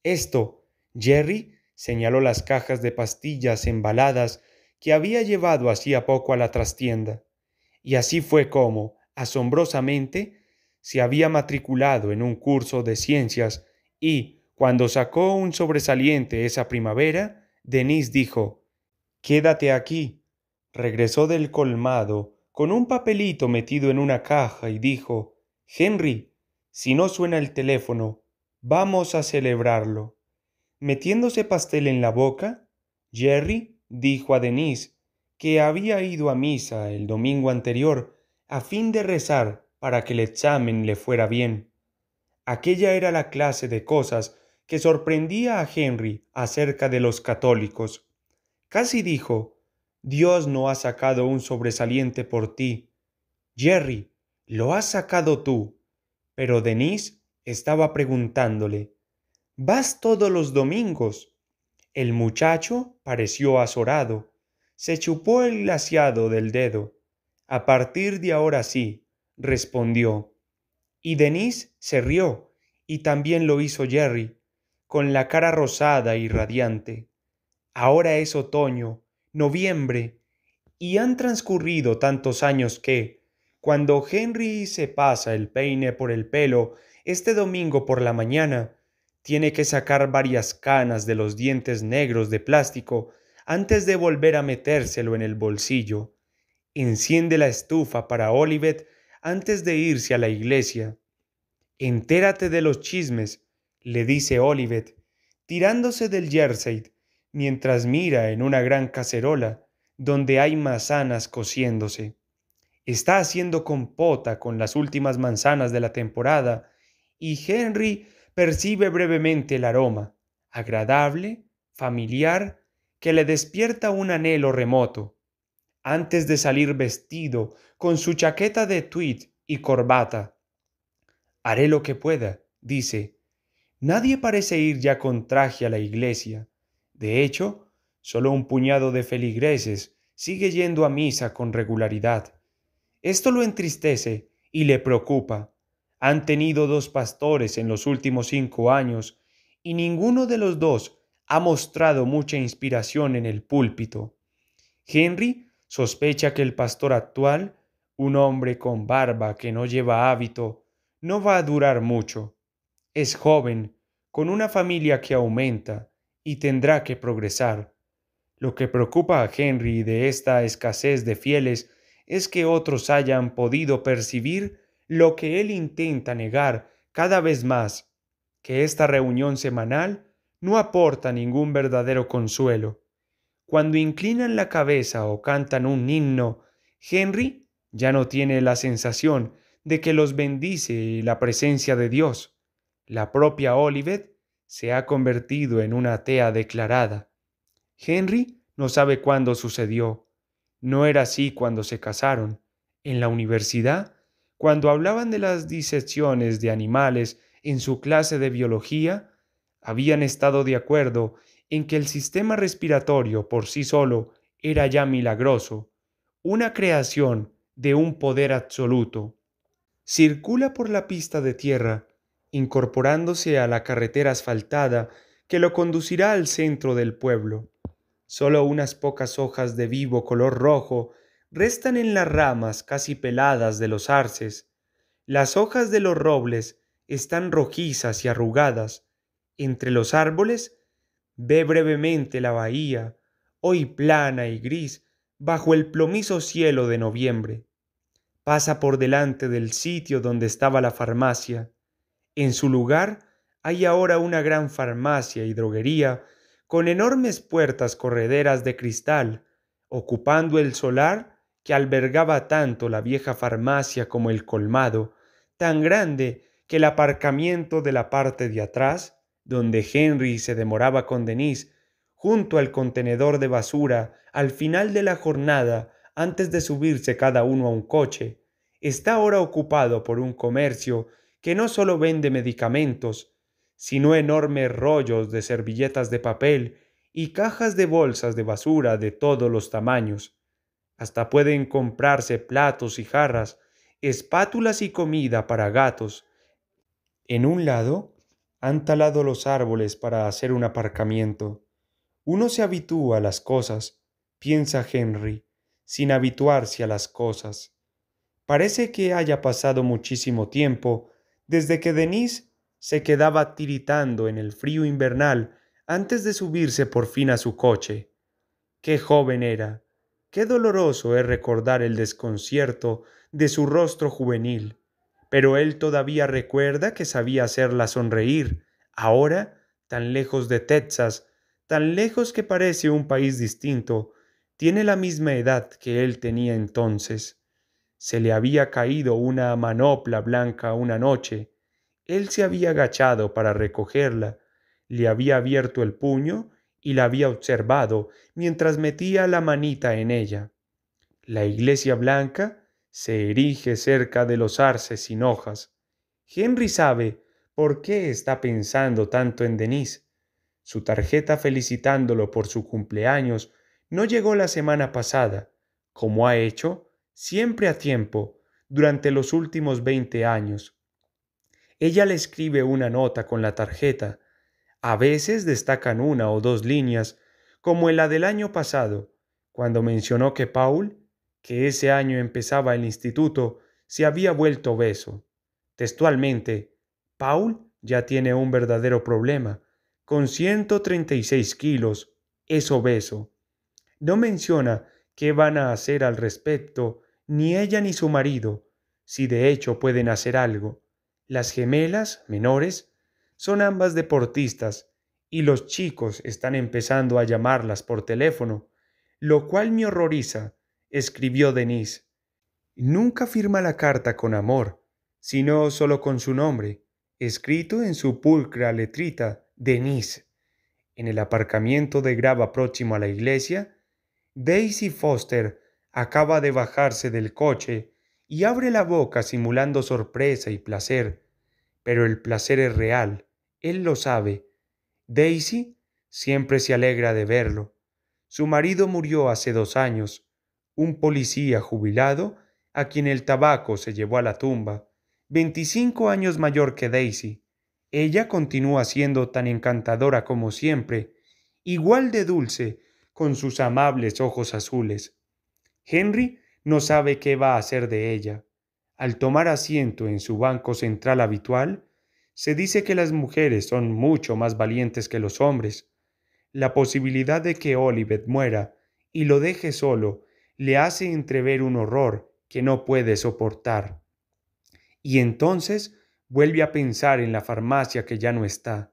Esto, Jerry señaló las cajas de pastillas embaladas que había llevado hacía poco a la trastienda. Y así fue como, asombrosamente, se había matriculado en un curso de ciencias y, cuando sacó un sobresaliente esa primavera, Denise dijo, «Quédate aquí». Regresó del colmado con un papelito metido en una caja y dijo, «Henry, si no suena el teléfono, vamos a celebrarlo». Metiéndose pastel en la boca, Jerry dijo a Denise que había ido a misa el domingo anterior a fin de rezar para que el examen le fuera bien. Aquella era la clase de cosas que sorprendía a Henry acerca de los católicos. Casi dijo, Dios no ha sacado un sobresaliente por ti. Jerry, lo has sacado tú. Pero Denise estaba preguntándole, ¿vas todos los domingos? El muchacho pareció azorado. Se chupó el glaseado del dedo. A partir de ahora sí, respondió. Y Denise se rió, y también lo hizo Jerry, con la cara rosada y radiante. Ahora es otoño, noviembre, y han transcurrido tantos años que, cuando Henry se pasa el peine por el pelo este domingo por la mañana, tiene que sacar varias canas de los dientes negros de plástico antes de volver a metérselo en el bolsillo. Enciende la estufa para Olivet antes de irse a la iglesia. Entérate de los chismes, le dice Olivet, tirándose del jersey, mientras mira en una gran cacerola donde hay manzanas cociéndose. Está haciendo compota con las últimas manzanas de la temporada y Henry percibe brevemente el aroma, agradable, familiar, que le despierta un anhelo remoto. Antes de salir vestido con su chaqueta de tweed y corbata. Haré lo que pueda, dice. Nadie parece ir ya con traje a la iglesia. De hecho, Solo un puñado de feligreses sigue yendo a misa con regularidad. Esto lo entristece y le preocupa. Han tenido dos pastores en los últimos 5 años y ninguno de los dos ha mostrado mucha inspiración en el púlpito. Henry sospecha que el pastor actual, un hombre con barba que no lleva hábito, no va a durar mucho. Es joven, con una familia que aumenta y tendrá que progresar. Lo que preocupa a Henry de esta escasez de fieles es que otros hayan podido percibir lo que él intenta negar cada vez más, que esta reunión semanal no aporta ningún verdadero consuelo. Cuando inclinan la cabeza o cantan un himno, Henry ya no tiene la sensación de que los bendice la presencia de Dios. La propia Olivet se ha convertido en una atea declarada. Henry no sabe cuándo sucedió. No era así cuando se casaron. En la universidad, cuando hablaban de las disecciones de animales en su clase de biología, habían estado de acuerdo en que el sistema respiratorio por sí solo era ya milagroso, una creación de un poder absoluto. Circula por la pista de tierra, incorporándose a la carretera asfaltada que lo conducirá al centro del pueblo. Solo unas pocas hojas de vivo color rojo restan en las ramas casi peladas de los arces. Las hojas de los robles están rojizas y arrugadas. Entre los árboles ve brevemente la bahía, hoy plana y gris, bajo el plomizo cielo de noviembre. Pasa por delante del sitio donde estaba la farmacia. En su lugar hay ahora una gran farmacia y droguería con enormes puertas correderas de cristal, ocupando el solar que albergaba tanto la vieja farmacia como el colmado, tan grande que el aparcamiento de la parte de atrás, donde Henry se demoraba con Denise, junto al contenedor de basura al final de la jornada antes de subirse cada uno a un coche, está ahora ocupado por un comercio que no solo vende medicamentos, sino enormes rollos de servilletas de papel y cajas de bolsas de basura de todos los tamaños. Hasta pueden comprarse platos y jarras, espátulas y comida para gatos. En un lado, han talado los árboles para hacer un aparcamiento. Uno se habitúa a las cosas, piensa Henry, sin habituarse a las cosas. Parece que haya pasado muchísimo tiempo desde que Denise se quedaba tiritando en el frío invernal antes de subirse por fin a su coche. Qué joven era, qué doloroso es recordar el desconcierto de su rostro juvenil, pero él todavía recuerda que sabía hacerla sonreír, ahora tan lejos de Texas, tan lejos que parece un país distinto, tiene la misma edad que él tenía entonces. Se le había caído una manopla blanca una noche. Él se había agachado para recogerla, le había abierto el puño y la había observado mientras metía la manita en ella. La iglesia blanca se erige cerca de los arces sin hojas. Henry sabe por qué está pensando tanto en Denise. Su tarjeta felicitándolo por su cumpleaños no llegó la semana pasada, como ha hecho siempre a tiempo durante los últimos 20 años. Ella le escribe una nota con la tarjeta. A veces destacan una o dos líneas, como en la del año pasado, cuando mencionó que Paul, que ese año empezaba el instituto, se había vuelto obeso. Textualmente, Paul ya tiene un verdadero problema. Con 136 kilos, es obeso. No menciona qué van a hacer al respecto, ni ella ni su marido, si de hecho pueden hacer algo. Las gemelas, menores, son ambas deportistas, y los chicos están empezando a llamarlas por teléfono, lo cual me horroriza, escribió Denise. Nunca firma la carta con amor, sino solo con su nombre, escrito en su pulcra letrita, Denise. En el aparcamiento de grava próximo a la iglesia, Daisy Foster acaba de bajarse del coche y abre la boca simulando sorpresa y placer. Pero el placer es real, él lo sabe. Daisy siempre se alegra de verlo. Su marido murió hace 2 años, un policía jubilado a quien el tabaco se llevó a la tumba, 25 años mayor que Daisy. Ella continúa siendo tan encantadora como siempre, igual de dulce, con sus amables ojos azules. Henry no sabe qué va a hacer de ella. Al tomar asiento en su banco central habitual, se dice que las mujeres son mucho más valientes que los hombres. La posibilidad de que Olivet muera y lo deje solo le hace entrever un horror que no puede soportar. Y entonces vuelve a pensar en la farmacia que ya no está.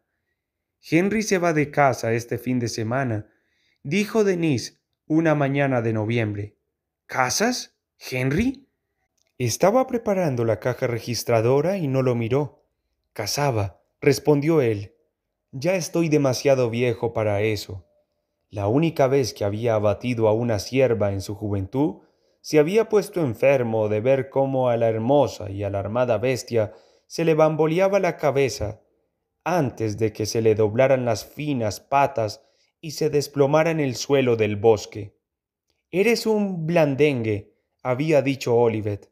Henry se va de casa este fin de semana, dijo Denise una mañana de noviembre. ¿Casas? ¿Henry? Estaba preparando la caja registradora y no lo miró. Casaba, respondió él. Ya estoy demasiado viejo para eso. La única vez que había abatido a una cierva en su juventud, se había puesto enfermo de ver cómo a la hermosa y alarmada bestia se le bamboleaba la cabeza antes de que se le doblaran las finas patas y se desplomara en el suelo del bosque. Eres un blandengue, había dicho Olivet.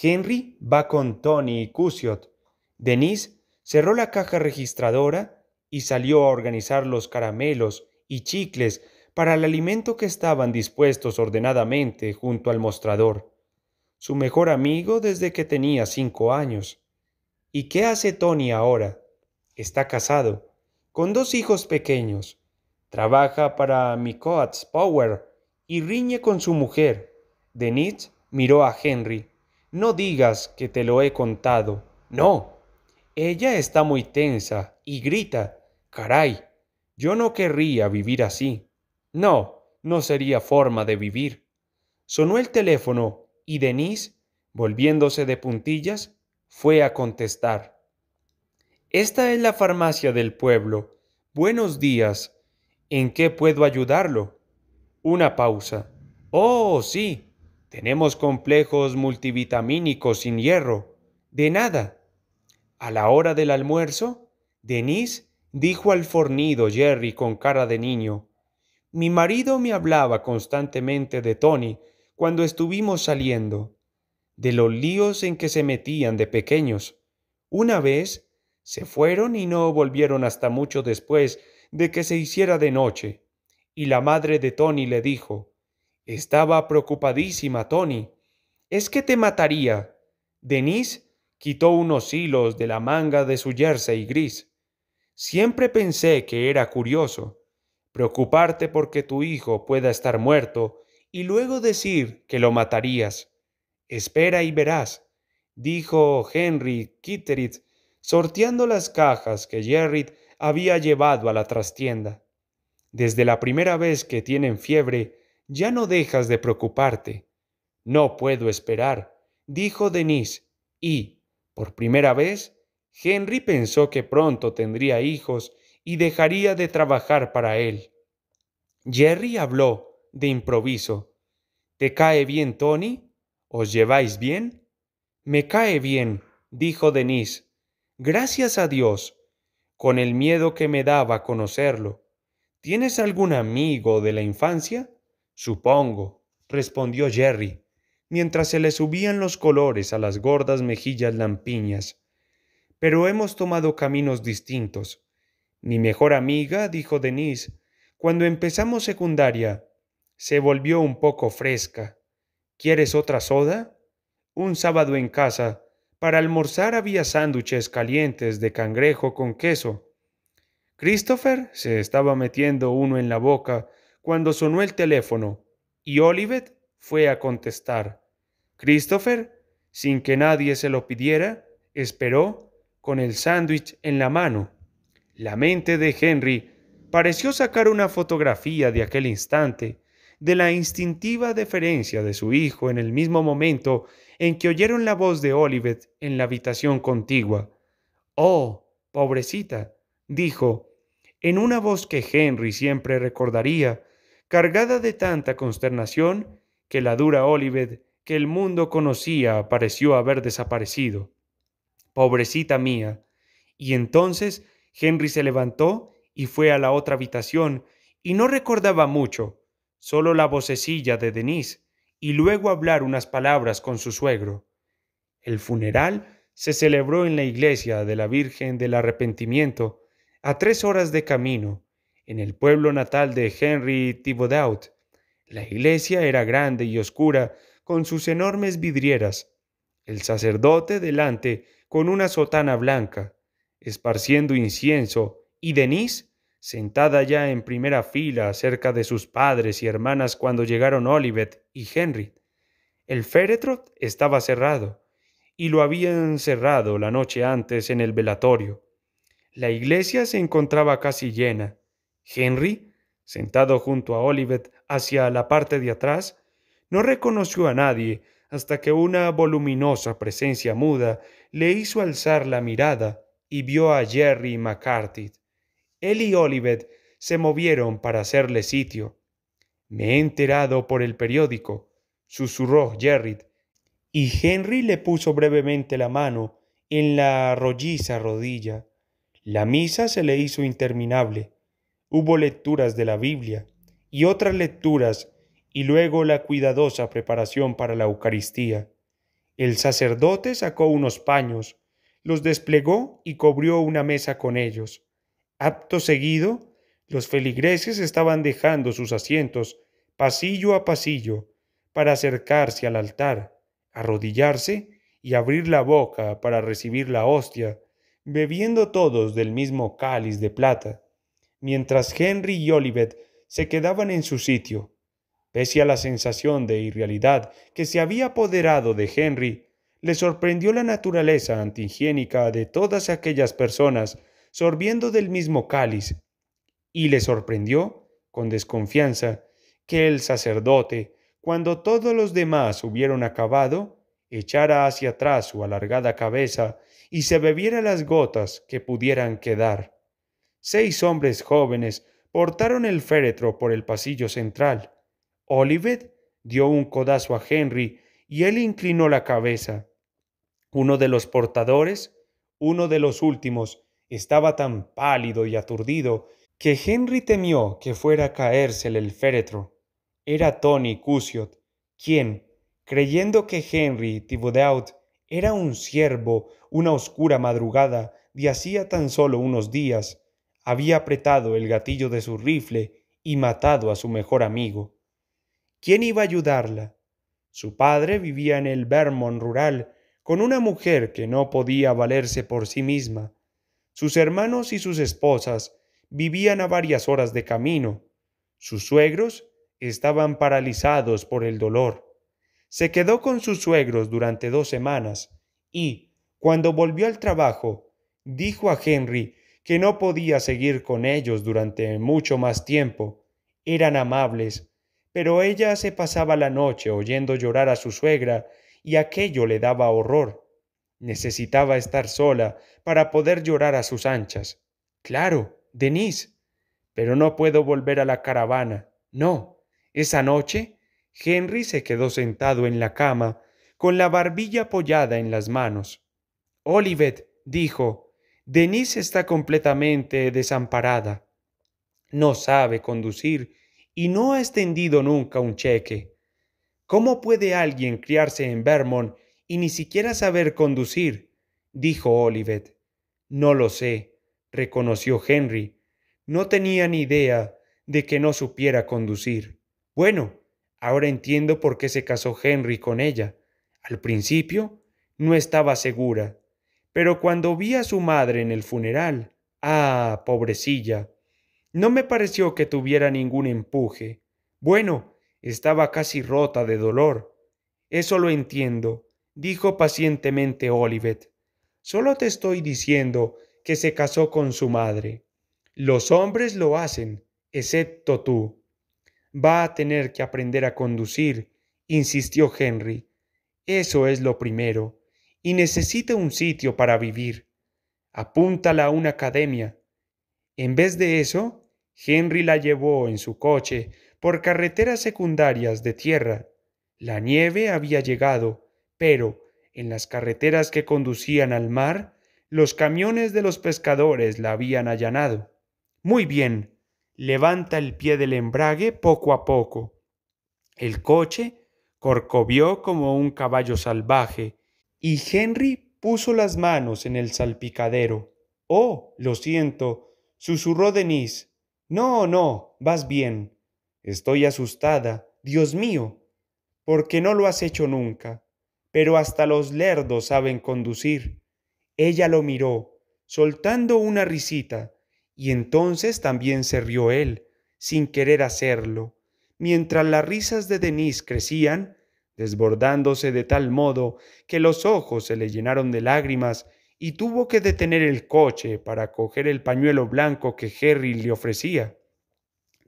Henry va con Tony y Cusiot. Denise cerró la caja registradora y salió a organizar los caramelos y chicles para el alimento que estaban dispuestos ordenadamente junto al mostrador. Su mejor amigo desde que tenía 5 años. ¿Y qué hace Tony ahora? Está casado, con 2 hijos pequeños. Trabaja para Micoats Power y riñe con su mujer. Denise miró a Henry. No digas que te lo he contado. No. Ella está muy tensa y grita. Caray, yo no querría vivir así. No, no sería forma de vivir. Sonó el teléfono y Denise, volviéndose de puntillas, fue a contestar. Esta es la farmacia del pueblo. Buenos días. ¿En qué puedo ayudarlo? Una pausa. Oh, sí. Tenemos complejos multivitamínicos sin hierro. De nada. A la hora del almuerzo, Denise dijo al fornido Jerry con cara de niño. Mi marido me hablaba constantemente de Tony cuando estuvimos saliendo, de los líos en que se metían de pequeños. Una vez se fueron y no volvieron hasta mucho después de que se hiciera de noche, y la madre de Tony le dijo, estaba preocupadísima, Tony. Es que te mataría. Denise quitó unos hilos de la manga de su jersey gris. Siempre pensé que era curioso preocuparte porque tu hijo pueda estar muerto y luego decir que lo matarías. Espera y verás, dijo Henry Kitteridge, sorteando las cajas que Jerry había llevado a la trastienda. Desde la primera vez que tienen fiebre, ya no dejas de preocuparte. No puedo esperar, dijo Denise, y, por primera vez, Henry pensó que pronto tendría hijos y dejaría de trabajar para él. Jerry habló de improviso. ¿Te cae bien, Tony? ¿Os lleváis bien? Me cae bien, dijo Denise. Gracias a Dios, con el miedo que me daba conocerlo. ¿Tienes algún amigo de la infancia? Supongo, respondió Jerry, mientras se le subían los colores a las gordas mejillas lampiñas. Pero hemos tomado caminos distintos. Mi mejor amiga, dijo Denise, cuando empezamos secundaria, se volvió un poco fresca. ¿Quieres otra soda? Un sábado en casa, para almorzar había sándwiches calientes de cangrejo con queso. Christopher se estaba metiendo uno en la boca cuando sonó el teléfono y Olivet fue a contestar. Christopher, sin que nadie se lo pidiera, esperó con el sándwich en la mano. La mente de Henry pareció sacar una fotografía de aquel instante, de la instintiva deferencia de su hijo en el mismo momento en que oyeron la voz de Olivet en la habitación contigua. «Oh, pobrecita», dijo, en una voz que Henry siempre recordaría, cargada de tanta consternación que la dura Olivet que el mundo conocía pareció haber desaparecido. «Pobrecita mía». Y entonces Henry se levantó y fue a la otra habitación y no recordaba mucho, solo la vocecilla de Denise, y luego hablar unas palabras con su suegro. El funeral se celebró en la iglesia de la Virgen del Arrepentimiento, a 3 horas de camino, en el pueblo natal de Henry Thibodeau. La iglesia era grande y oscura, con sus enormes vidrieras. El sacerdote delante, con una sotana blanca, esparciendo incienso, y Denise, sentada ya en primera fila cerca de sus padres y hermanas cuando llegaron Olivet y Henry. El féretro estaba cerrado, y lo habían cerrado la noche antes en el velatorio. La iglesia se encontraba casi llena. Henry, sentado junto a Olivet hacia la parte de atrás, no reconoció a nadie hasta que una voluminosa presencia muda le hizo alzar la mirada y vio a Jerry McCarthy. Él y Olivet se movieron para hacerle sitio. Me he enterado por el periódico, susurró Jerry, y Henry le puso brevemente la mano en la rolliza rodilla. La misa se le hizo interminable. Hubo lecturas de la Biblia y otras lecturas y luego la cuidadosa preparación para la Eucaristía. El sacerdote sacó unos paños, los desplegó y cubrió una mesa con ellos. Acto seguido, los feligreses estaban dejando sus asientos pasillo a pasillo para acercarse al altar, arrodillarse y abrir la boca para recibir la hostia, bebiendo todos del mismo cáliz de plata, mientras Henry y Olivet se quedaban en su sitio. Pese a la sensación de irrealidad que se había apoderado de Henry, le sorprendió la naturaleza antihigiénica de todas aquellas personas sorbiendo del mismo cáliz, y le sorprendió, con desconfianza, que el sacerdote, cuando todos los demás hubieron acabado, echara hacia atrás su alargada cabeza y se bebiera las gotas que pudieran quedar. 6 hombres jóvenes portaron el féretro por el pasillo central. Olivet dio un codazo a Henry y él inclinó la cabeza. Uno de los portadores, uno de los últimos, estaba tan pálido y aturdido que Henry temió que fuera a caérsele el féretro. Era Tony Cusiot, quien, creyendo que Henry Thibodeau era un ciervo una oscura madrugada de hacía tan solo unos días, había apretado el gatillo de su rifle y matado a su mejor amigo. ¿Quién iba a ayudarla? Su padre vivía en el Vermont rural con una mujer que no podía valerse por sí misma. Sus hermanos y sus esposas vivían a varias horas de camino. Sus suegros estaban paralizados por el dolor. Se quedó con sus suegros durante 2 semanas y, cuando volvió al trabajo, dijo a Henry que no podía seguir con ellos durante mucho más tiempo. Eran amables, pero ella se pasaba la noche oyendo llorar a su suegra y aquello le daba horror. Necesitaba estar sola para poder llorar a sus anchas. Claro, Denise. Pero no puedo volver a la caravana. No. Esa noche, Henry se quedó sentado en la cama, con la barbilla apoyada en las manos. Olivet, dijo, Denise está completamente desamparada. No sabe conducir y no ha extendido nunca un cheque. ¿Cómo puede alguien criarse en Vermont y ni siquiera saber conducir? Dijo Olivet. No lo sé, reconoció Henry. No tenía ni idea de que no supiera conducir. Bueno, ahora entiendo por qué se casó Henry con ella. Al principio no estaba segura, pero cuando vi a su madre en el funeral, ah, pobrecilla, no me pareció que tuviera ningún empuje. Bueno, estaba casi rota de dolor. Eso lo entiendo, dijo pacientemente Olivet. Solo te estoy diciendo que se casó con su madre. Los hombres lo hacen, excepto tú. Va a tener que aprender a conducir, insistió Henry. Eso es lo primero, y necesita un sitio para vivir. Apúntala a una academia. En vez de eso, Henry la llevó en su coche por carreteras secundarias de tierra. La nieve había llegado, pero en las carreteras que conducían al mar, los camiones de los pescadores la habían allanado. Muy bien, levanta el pie del embrague poco a poco. El coche corcovió como un caballo salvaje y Henry puso las manos en el salpicadero. Oh, lo siento, susurró Denise. No, no, vas bien. Estoy asustada. Dios mío, porque no lo has hecho nunca. Pero hasta los lerdos saben conducir. Ella lo miró, soltando una risita, y entonces también se rió él, sin querer hacerlo, mientras las risas de Denise crecían, desbordándose de tal modo que los ojos se le llenaron de lágrimas y tuvo que detener el coche para coger el pañuelo blanco que Harry le ofrecía.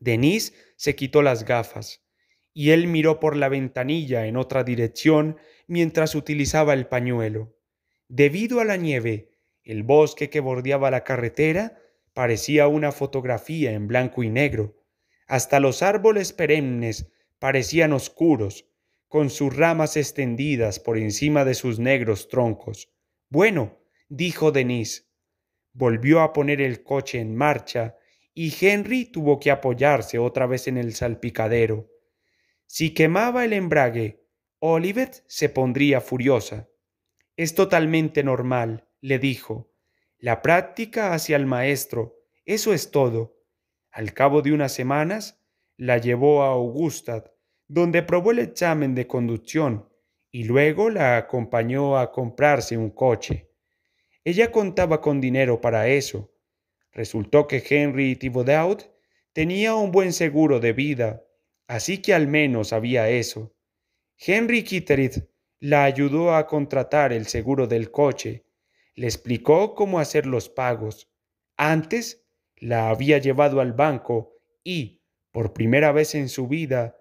Denise se quitó las gafas y él miró por la ventanilla en otra dirección mientras utilizaba el pañuelo. Debido a la nieve, el bosque que bordeaba la carretera parecía una fotografía en blanco y negro. Hasta los árboles perennes parecían oscuros, con sus ramas extendidas por encima de sus negros troncos. Bueno, dijo Denise. Volvió a poner el coche en marcha y Henry tuvo que apoyarse otra vez en el salpicadero. Si quemaba el embrague, Olivet se pondría furiosa. Es totalmente normal, le dijo. La práctica hacia el maestro, eso es todo. Al cabo de unas semanas, la llevó a Augusta, donde probó el examen de conducción y luego la acompañó a comprarse un coche. Ella contaba con dinero para eso. Resultó que Henry Thibodeau tenía un buen seguro de vida, así que al menos había eso. Henry Kitteridge la ayudó a contratar el seguro del coche, le explicó cómo hacer los pagos. Antes la había llevado al banco y, por primera vez en su vida,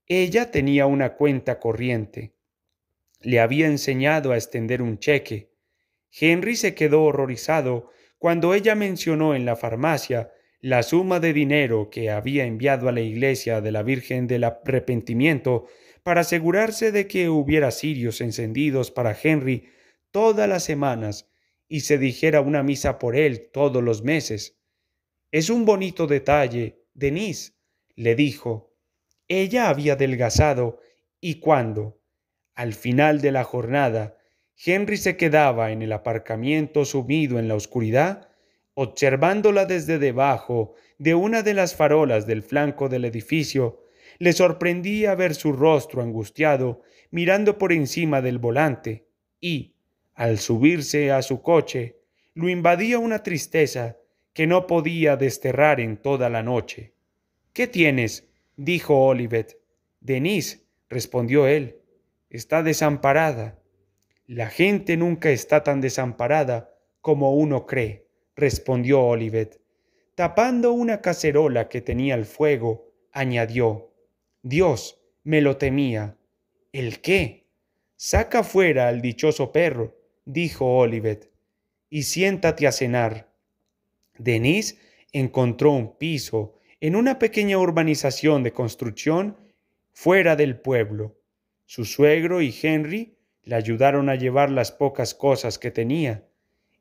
ella tenía una cuenta corriente. Le había enseñado a extender un cheque. Henry se quedó horrorizado cuando ella mencionó en la farmacia la suma de dinero que había enviado a la iglesia de la Virgen del Arrepentimiento para asegurarse de que hubiera cirios encendidos para Henry todas las semanas y se dijera una misa por él todos los meses. Es un bonito detalle, Denise, le dijo. Ella había adelgazado y cuando, al final de la jornada, Henry se quedaba en el aparcamiento sumido en la oscuridad, observándola desde debajo de una de las farolas del flanco del edificio, le sorprendía ver su rostro angustiado mirando por encima del volante y, al subirse a su coche, lo invadía una tristeza que no podía desterrar en toda la noche. ¿Qué tienes? Dijo Olivet. Denise, respondió él, está desamparada. La gente nunca está tan desamparada como uno cree, respondió Olivet. Tapando una cacerola que tenía al fuego, añadió, Dios, me lo temía. ¿El qué? Saca fuera al dichoso perro, dijo Olivet, y siéntate a cenar. Denise encontró un piso en una pequeña urbanización de construcción fuera del pueblo. Su suegro y Henry le ayudaron a llevar las pocas cosas que tenía.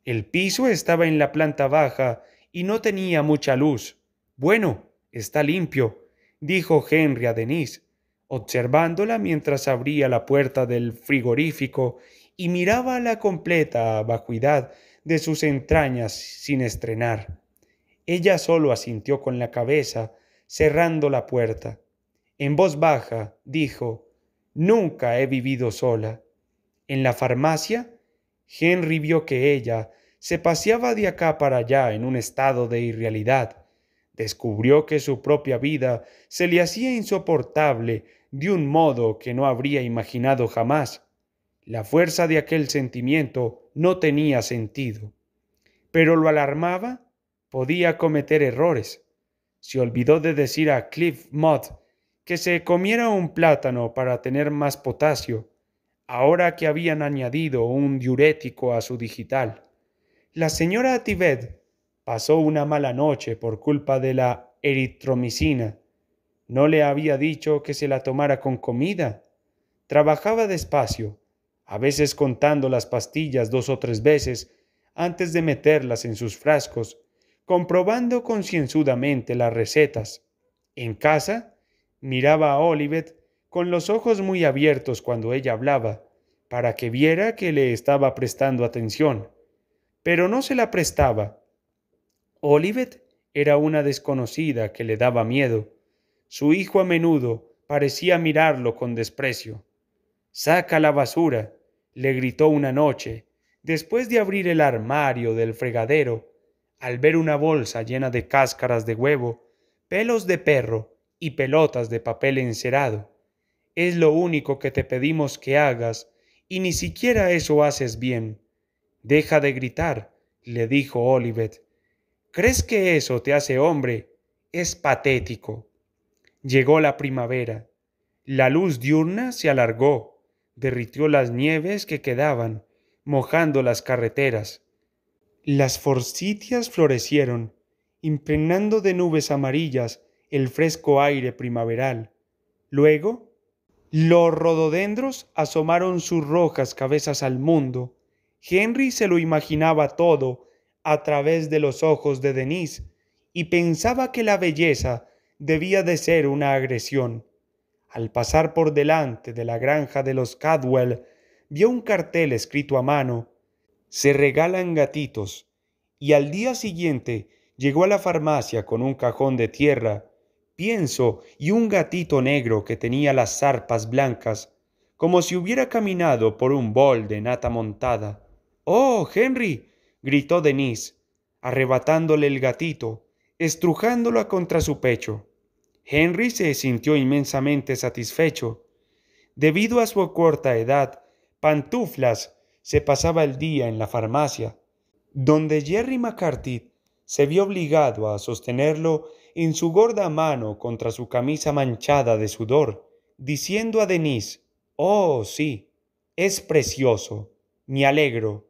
El piso estaba en la planta baja y no tenía mucha luz. Bueno, está limpio, dijo Henry a Denise, observándola mientras abría la puerta del frigorífico y miraba la completa vacuidad de sus entrañas sin estrenar. Ella solo asintió con la cabeza, cerrando la puerta. En voz baja dijo, Nunca he vivido sola. En la farmacia, Henry vio que ella se paseaba de acá para allá en un estado de irrealidad. Descubrió que su propia vida se le hacía insoportable de un modo que no habría imaginado jamás. La fuerza de aquel sentimiento no tenía sentido. Pero lo alarmaba, podía cometer errores. Se olvidó de decir a Cliff Mott que se comiera un plátano para tener más potasio, ahora que habían añadido un diurético a su digital. La señora Tivet pasó una mala noche por culpa de la eritromicina. ¿No le había dicho que se la tomara con comida? Trabajaba despacio, a veces contando las pastillas 2 o 3 veces antes de meterlas en sus frascos, comprobando concienzudamente las recetas. En casa, miraba a Olivet con los ojos muy abiertos cuando ella hablaba, para que viera que le estaba prestando atención, pero no se la prestaba. Olivet era una desconocida que le daba miedo. Su hijo a menudo parecía mirarlo con desprecio. «Saca la basura», le gritó una noche, después de abrir el armario del fregadero, al ver una bolsa llena de cáscaras de huevo, pelos de perro y pelotas de papel encerado. «Es lo único que te pedimos que hagas, y ni siquiera eso haces bien». «Deja de gritar», le dijo Olivet. «¿Crees que eso te hace hombre? Es patético». Llegó la primavera. La luz diurna se alargó, derritió las nieves que quedaban, mojando las carreteras. Las forsythias florecieron, impregnando de nubes amarillas el fresco aire primaveral. Luego, los rododendros asomaron sus rojas cabezas al mundo. Henry se lo imaginaba todo a través de los ojos de Denise y pensaba que la belleza debía de ser una agresión. Al pasar por delante de la granja de los Cadwell, vio un cartel escrito a mano: «Se regalan gatitos», y al día siguiente llegó a la farmacia con un cajón de tierra, pienso y un gatito negro que tenía las zarpas blancas, como si hubiera caminado por un bol de nata montada. «¡Oh, Henry!», gritó Denise, arrebatándole el gatito, estrujándolo contra su pecho. Henry se sintió inmensamente satisfecho. Debido a su corta edad, Pantuflas se pasaba el día en la farmacia, donde Jerry McCarthy se vio obligado a sostenerlo en su gorda mano contra su camisa manchada de sudor, diciendo a Denise: «Oh, sí, es precioso, me alegro»,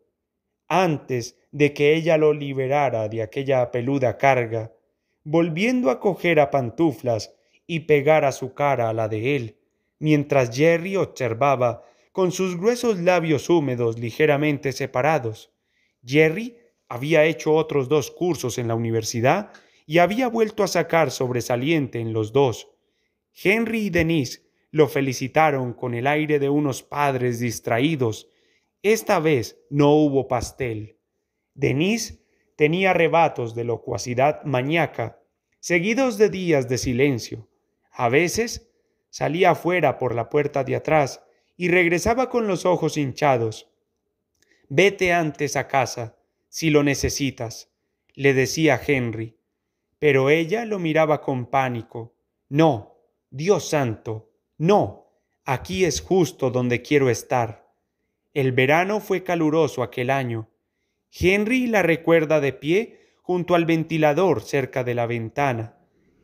antes de que ella lo liberara de aquella peluda carga, volviendo a coger a Pantuflas y pegar a su cara a la de él, mientras Jerry observaba con sus gruesos labios húmedos ligeramente separados. Jerry había hecho otros 2 cursos en la universidad y había vuelto a sacar sobresaliente en los 2. Henry y Denise lo felicitaron con el aire de unos padres distraídos. Esta vez no hubo pastel. Denise tenía arrebatos de locuacidad maníaca, seguidos de días de silencio. A veces salía afuera por la puerta de atrás y regresaba con los ojos hinchados. «Vete antes a casa, si lo necesitas», le decía Henry. Pero ella lo miraba con pánico. «No, Dios santo, no, aquí es justo donde quiero estar». El verano fue caluroso aquel año. Henry la recuerda de pie junto al ventilador cerca de la ventana,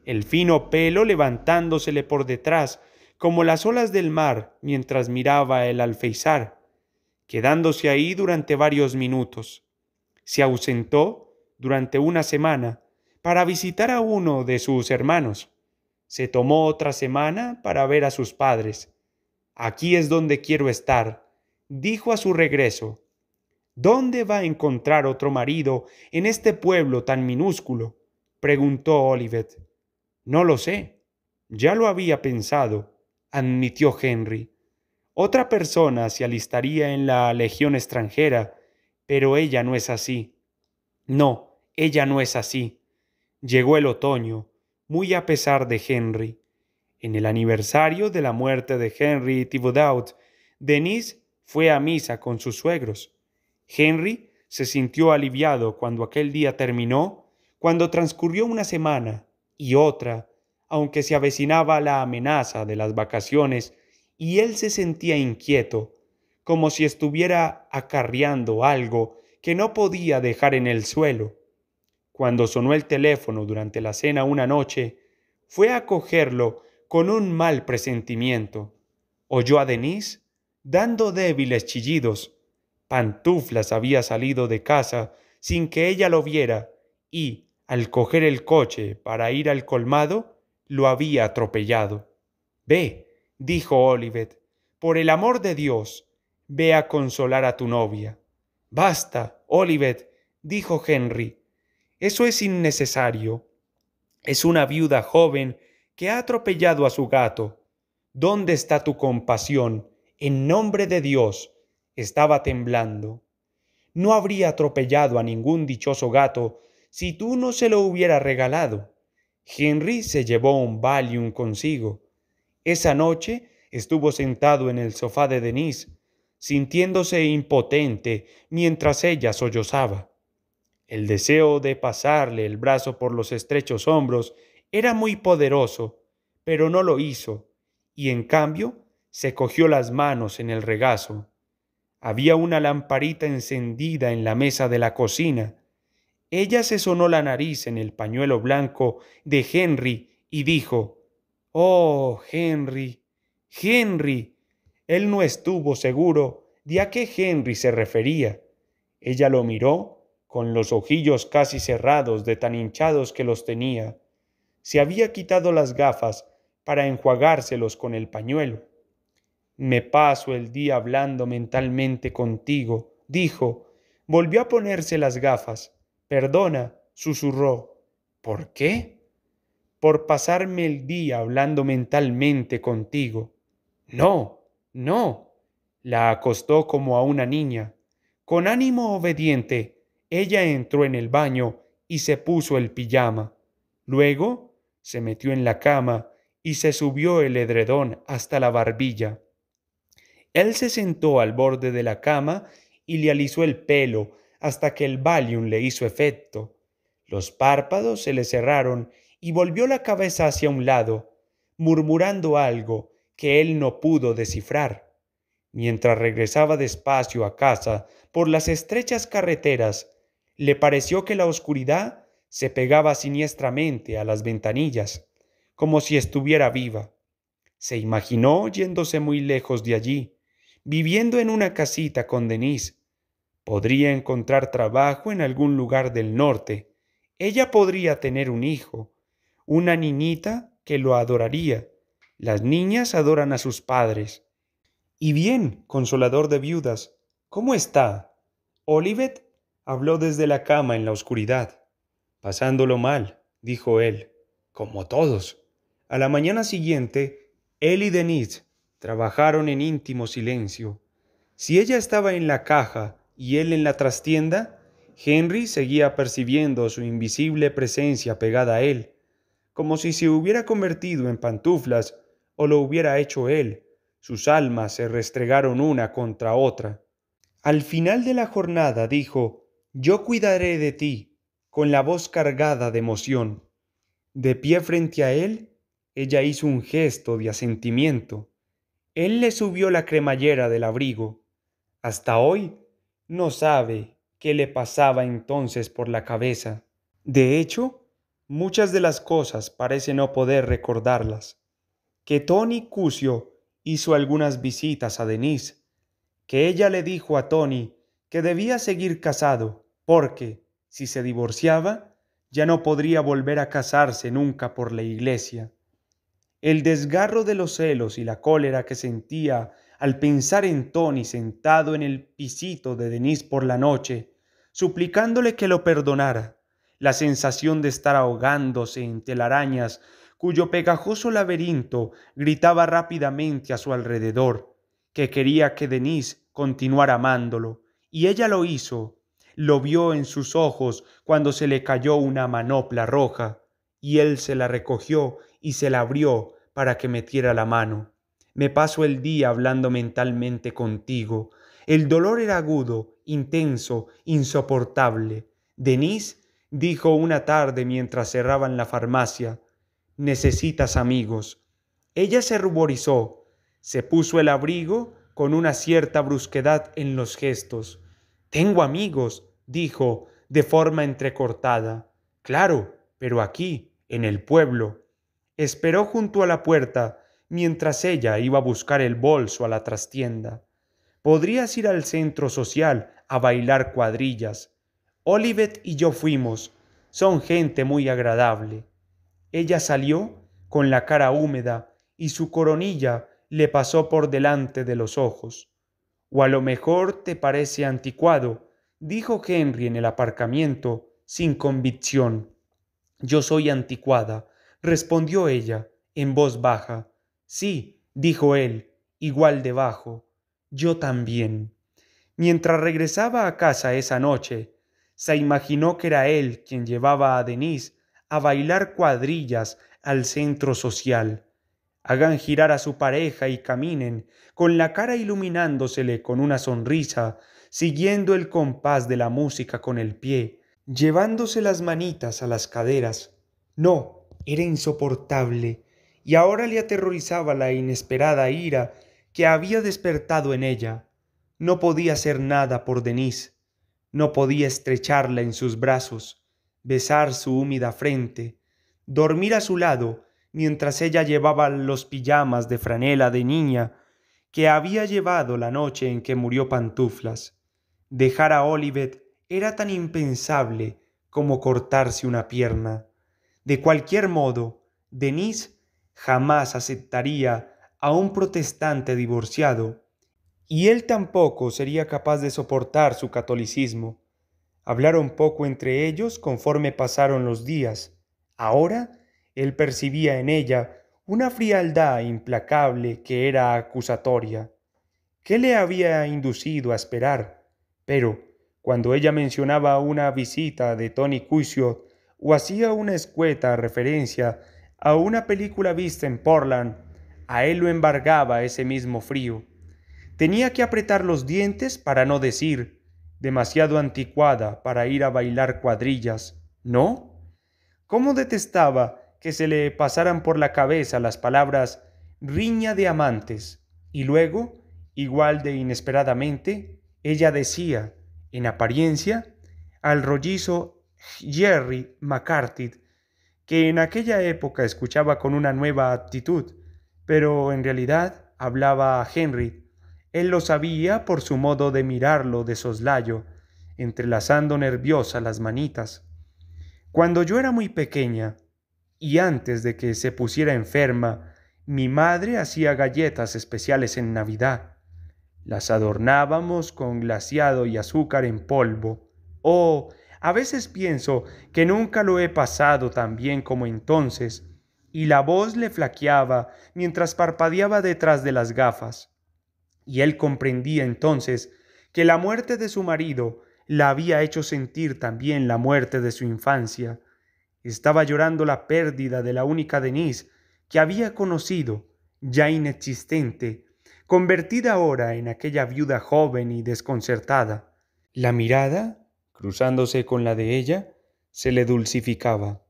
el fino pelo levantándosele por detrás como las olas del mar mientras miraba el alféizar, quedándose ahí durante varios minutos. Se ausentó durante una semana para visitar a uno de sus hermanos. Se tomó otra semana para ver a sus padres. «Aquí es donde quiero estar», dijo a su regreso. «¿Dónde va a encontrar otro marido en este pueblo tan minúsculo?», preguntó Olivet. «No lo sé. Ya lo había pensado», admitió Henry. «Otra persona se alistaría en la legión extranjera, pero ella no es así». «No, ella no es así». Llegó el otoño, muy a pesar de Henry. En el aniversario de la muerte de Henry Thibodeau, Denise fue a misa con sus suegros. Henry se sintió aliviado cuando aquel día terminó, cuando transcurrió una semana y otra, aunque se avecinaba la amenaza de las vacaciones, y él se sentía inquieto, como si estuviera acarreando algo que no podía dejar en el suelo. Cuando sonó el teléfono durante la cena una noche, fue a cogerlo con un mal presentimiento. Oyó a Denise dando débiles chillidos. Pantuflas había salido de casa sin que ella lo viera y, al coger el coche para ir al colmado, lo había atropellado. «Ve», dijo Olivet, «por el amor de Dios, ve a consolar a tu novia». «Basta, Olivet», dijo Henry. Eso es innecesario. Es una viuda joven que ha atropellado a su gato. ¿Dónde está tu compasión? En nombre de Dios. Estaba temblando. No habría atropellado a ningún dichoso gato si tú no se lo hubieras regalado. Henry se llevó un Valium consigo. Esa noche estuvo sentado en el sofá de Denise, sintiéndose impotente mientras ella sollozaba. El deseo de pasarle el brazo por los estrechos hombros era muy poderoso, pero no lo hizo, y en cambio se cogió las manos en el regazo. Había una lamparita encendida en la mesa de la cocina. Ella se sonó la nariz en el pañuelo blanco de Henry y dijo: «Oh, Henry, Henry». Él no estuvo seguro de a qué Henry se refería. Ella lo miró con los ojillos casi cerrados de tan hinchados que los tenía. Se había quitado las gafas para enjuagárselos con el pañuelo. «Me paso el día hablando mentalmente contigo», dijo. Volvió a ponerse las gafas. «Perdona», susurró. «¿Por qué?» «Por pasarme el día hablando mentalmente contigo». «No, no». La acostó como a una niña. Con ánimo obediente, ella entró en el baño y se puso el pijama. Luego se metió en la cama y se subió el edredón hasta la barbilla. Él se sentó al borde de la cama y le alisó el pelo hasta que el Valium le hizo efecto. Los párpados se le cerraron y volvió la cabeza hacia un lado, murmurando algo que él no pudo descifrar. Mientras regresaba despacio a casa por las estrechas carreteras, le pareció que la oscuridad se pegaba siniestramente a las ventanillas, como si estuviera viva. Se imaginó yéndose muy lejos de allí, viviendo en una casita con Denise. Podría encontrar trabajo en algún lugar del norte. Ella podría tener un hijo, una niñita que lo adoraría. Las niñas adoran a sus padres. Y bien, consolador de viudas, ¿cómo está? Olivet habló desde la cama en la oscuridad. Pasándolo mal, dijo él, como todos. A la mañana siguiente, él y Denise trabajaron en íntimo silencio. Si ella estaba en la caja y él en la trastienda, Henry seguía percibiendo su invisible presencia pegada a él, como si se hubiera convertido en pantuflas o lo hubiera hecho él. Sus almas se restregaron una contra otra. Al final de la jornada dijo: «Yo cuidaré de ti», con la voz cargada de emoción. De pie frente a él, ella hizo un gesto de asentimiento. Él le subió la cremallera del abrigo. Hasta hoy no sabe qué le pasaba entonces por la cabeza. De hecho, muchas de las cosas parece no poder recordarlas. Que Tony Cusio hizo algunas visitas a Denise, que ella le dijo a Tony que debía seguir casado, porque, si se divorciaba, ya no podría volver a casarse nunca por la iglesia. El desgarro de los celos y la cólera que sentía al pensar en Tony sentado en el pisito de Denise por la noche, suplicándole que lo perdonara, la sensación de estar ahogándose en telarañas cuyo pegajoso laberinto gritaba rápidamente a su alrededor, que quería que Denise continuara amándolo, y ella lo hizo. Lo vio en sus ojos cuando se le cayó una manopla roja, y él se la recogió y se la abrió para que metiera la mano. Me paso el día hablando mentalmente contigo. El dolor era agudo, intenso, insoportable. Denise dijo una tarde mientras cerraban la farmacia: «Necesitas amigos». Ella se ruborizó, se puso el abrigo con una cierta brusquedad en los gestos. «Tengo amigos», dijo de forma entrecortada. «Claro, pero aquí, en el pueblo». Esperó junto a la puerta mientras ella iba a buscar el bolso a la trastienda. «Podrías ir al centro social a bailar cuadrillas. Olivet y yo fuimos. Son gente muy agradable». Ella salió con la cara húmeda y su coronilla le pasó por delante de los ojos. «O a lo mejor te parece anticuado», dijo Henry en el aparcamiento, sin convicción. «Yo soy Anticuada», respondió ella, en voz baja. «Sí», dijo él, igual de bajo. «Yo también». Mientras regresaba a casa esa noche, se imaginó que era él quien llevaba a Denise a bailar cuadrillas al centro social. Hagan girar a su pareja y caminen, con la cara iluminándosele con una sonrisa, siguiendo el compás de la música con el pie, llevándose las manitas a las caderas. No, era insoportable, y ahora le aterrorizaba la inesperada ira que había despertado en ella. No podía hacer nada por Denise, no podía estrecharla en sus brazos, besar su húmeda frente, dormir a su lado mientras ella llevaba los pijamas de franela de niña que había llevado la noche en que murió Pantuflas. Dejar a Olivet era tan impensable como cortarse una pierna. De cualquier modo, Denise jamás aceptaría a un protestante divorciado, y él tampoco sería capaz de soportar su catolicismo. Hablaron poco entre ellos conforme pasaron los días. Ahora él percibía en ella una frialdad implacable que era acusatoria. ¿Qué le había inducido a esperar? Pero, cuando ella mencionaba una visita de Tony Cusio o hacía una escueta referencia a una película vista en Portland, a él lo embargaba ese mismo frío. Tenía que apretar los dientes para no decir, demasiado anticuada para ir a bailar cuadrillas, ¿no? ¿Cómo detestaba que se le pasaran por la cabeza las palabras riña de amantes? Y luego, igual de inesperadamente, ella decía, en apariencia, al rollizo Jerry McCarthy, que en aquella época escuchaba con una nueva actitud, pero en realidad hablaba a Henry. Él lo sabía por su modo de mirarlo de soslayo, entrelazando nerviosa las manitas. Cuando yo era muy pequeña, y antes de que se pusiera enferma, mi madre hacía galletas especiales en Navidad. Las adornábamos con glaseado y azúcar en polvo. Oh, a veces pienso que nunca lo he pasado tan bien como entonces, y la voz le flaqueaba mientras parpadeaba detrás de las gafas. Y él comprendía entonces que la muerte de su marido la había hecho sentir también la muerte de su infancia. Estaba llorando la pérdida de la única Denise que había conocido, ya inexistente, convertida ahora en aquella viuda joven y desconcertada. La mirada, cruzándose con la de ella, se le dulcificaba.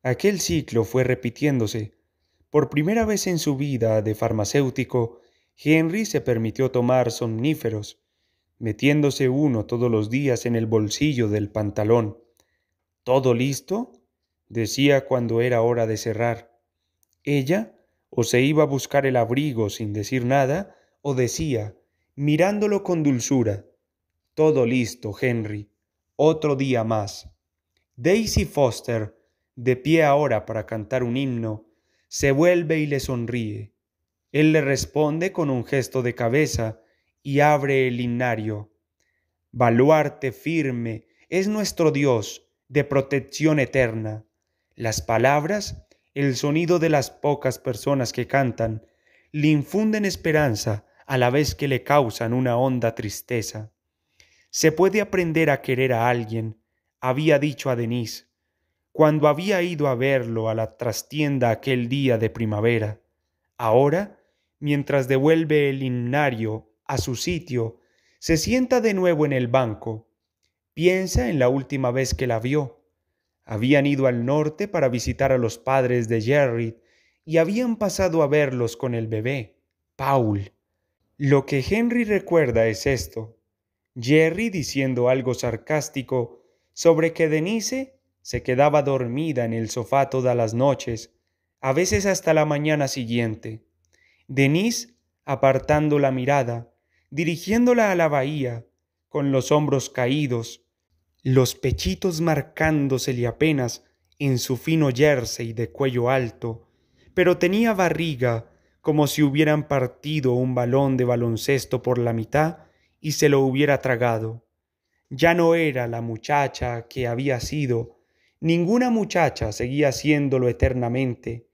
Aquel ciclo fue repitiéndose. Por primera vez en su vida de farmacéutico, Henry se permitió tomar somníferos, metiéndose uno todos los días en el bolsillo del pantalón. «¿Todo listo?», decía cuando era hora de cerrar. Ella o se iba a buscar el abrigo sin decir nada, o decía, mirándolo con dulzura, «Todo listo, Henry. Otro día más». Daisy Foster, de pie ahora para cantar un himno, se vuelve y le sonríe. Él le responde con un gesto de cabeza y abre el himnario. «Baluarte firme es nuestro Dios, de protección eterna». Las palabras, el sonido de las pocas personas que cantan, le infunden esperanza a la vez que le causan una honda tristeza. Se puede aprender a querer a alguien, había dicho a Denise, cuando había ido a verlo a la trastienda aquel día de primavera. Ahora, mientras devuelve el himnario a su sitio, se sienta de nuevo en el banco. Piensa en la última vez que la vio. Habían ido al norte para visitar a los padres de Jerry y habían pasado a verlos con el bebé, Paul. Lo que Henry recuerda es esto: Jerry diciendo algo sarcástico sobre que Denise se quedaba dormida en el sofá todas las noches, a veces hasta la mañana siguiente. Denise apartando la mirada, dirigiéndola a la bahía, con los hombros caídos, los pechitos marcándosele apenas en su fino jersey de cuello alto, pero tenía barriga como si hubieran partido un balón de baloncesto por la mitad y se lo hubiera tragado. Ya no era la muchacha que había sido, ninguna muchacha seguía siéndolo eternamente,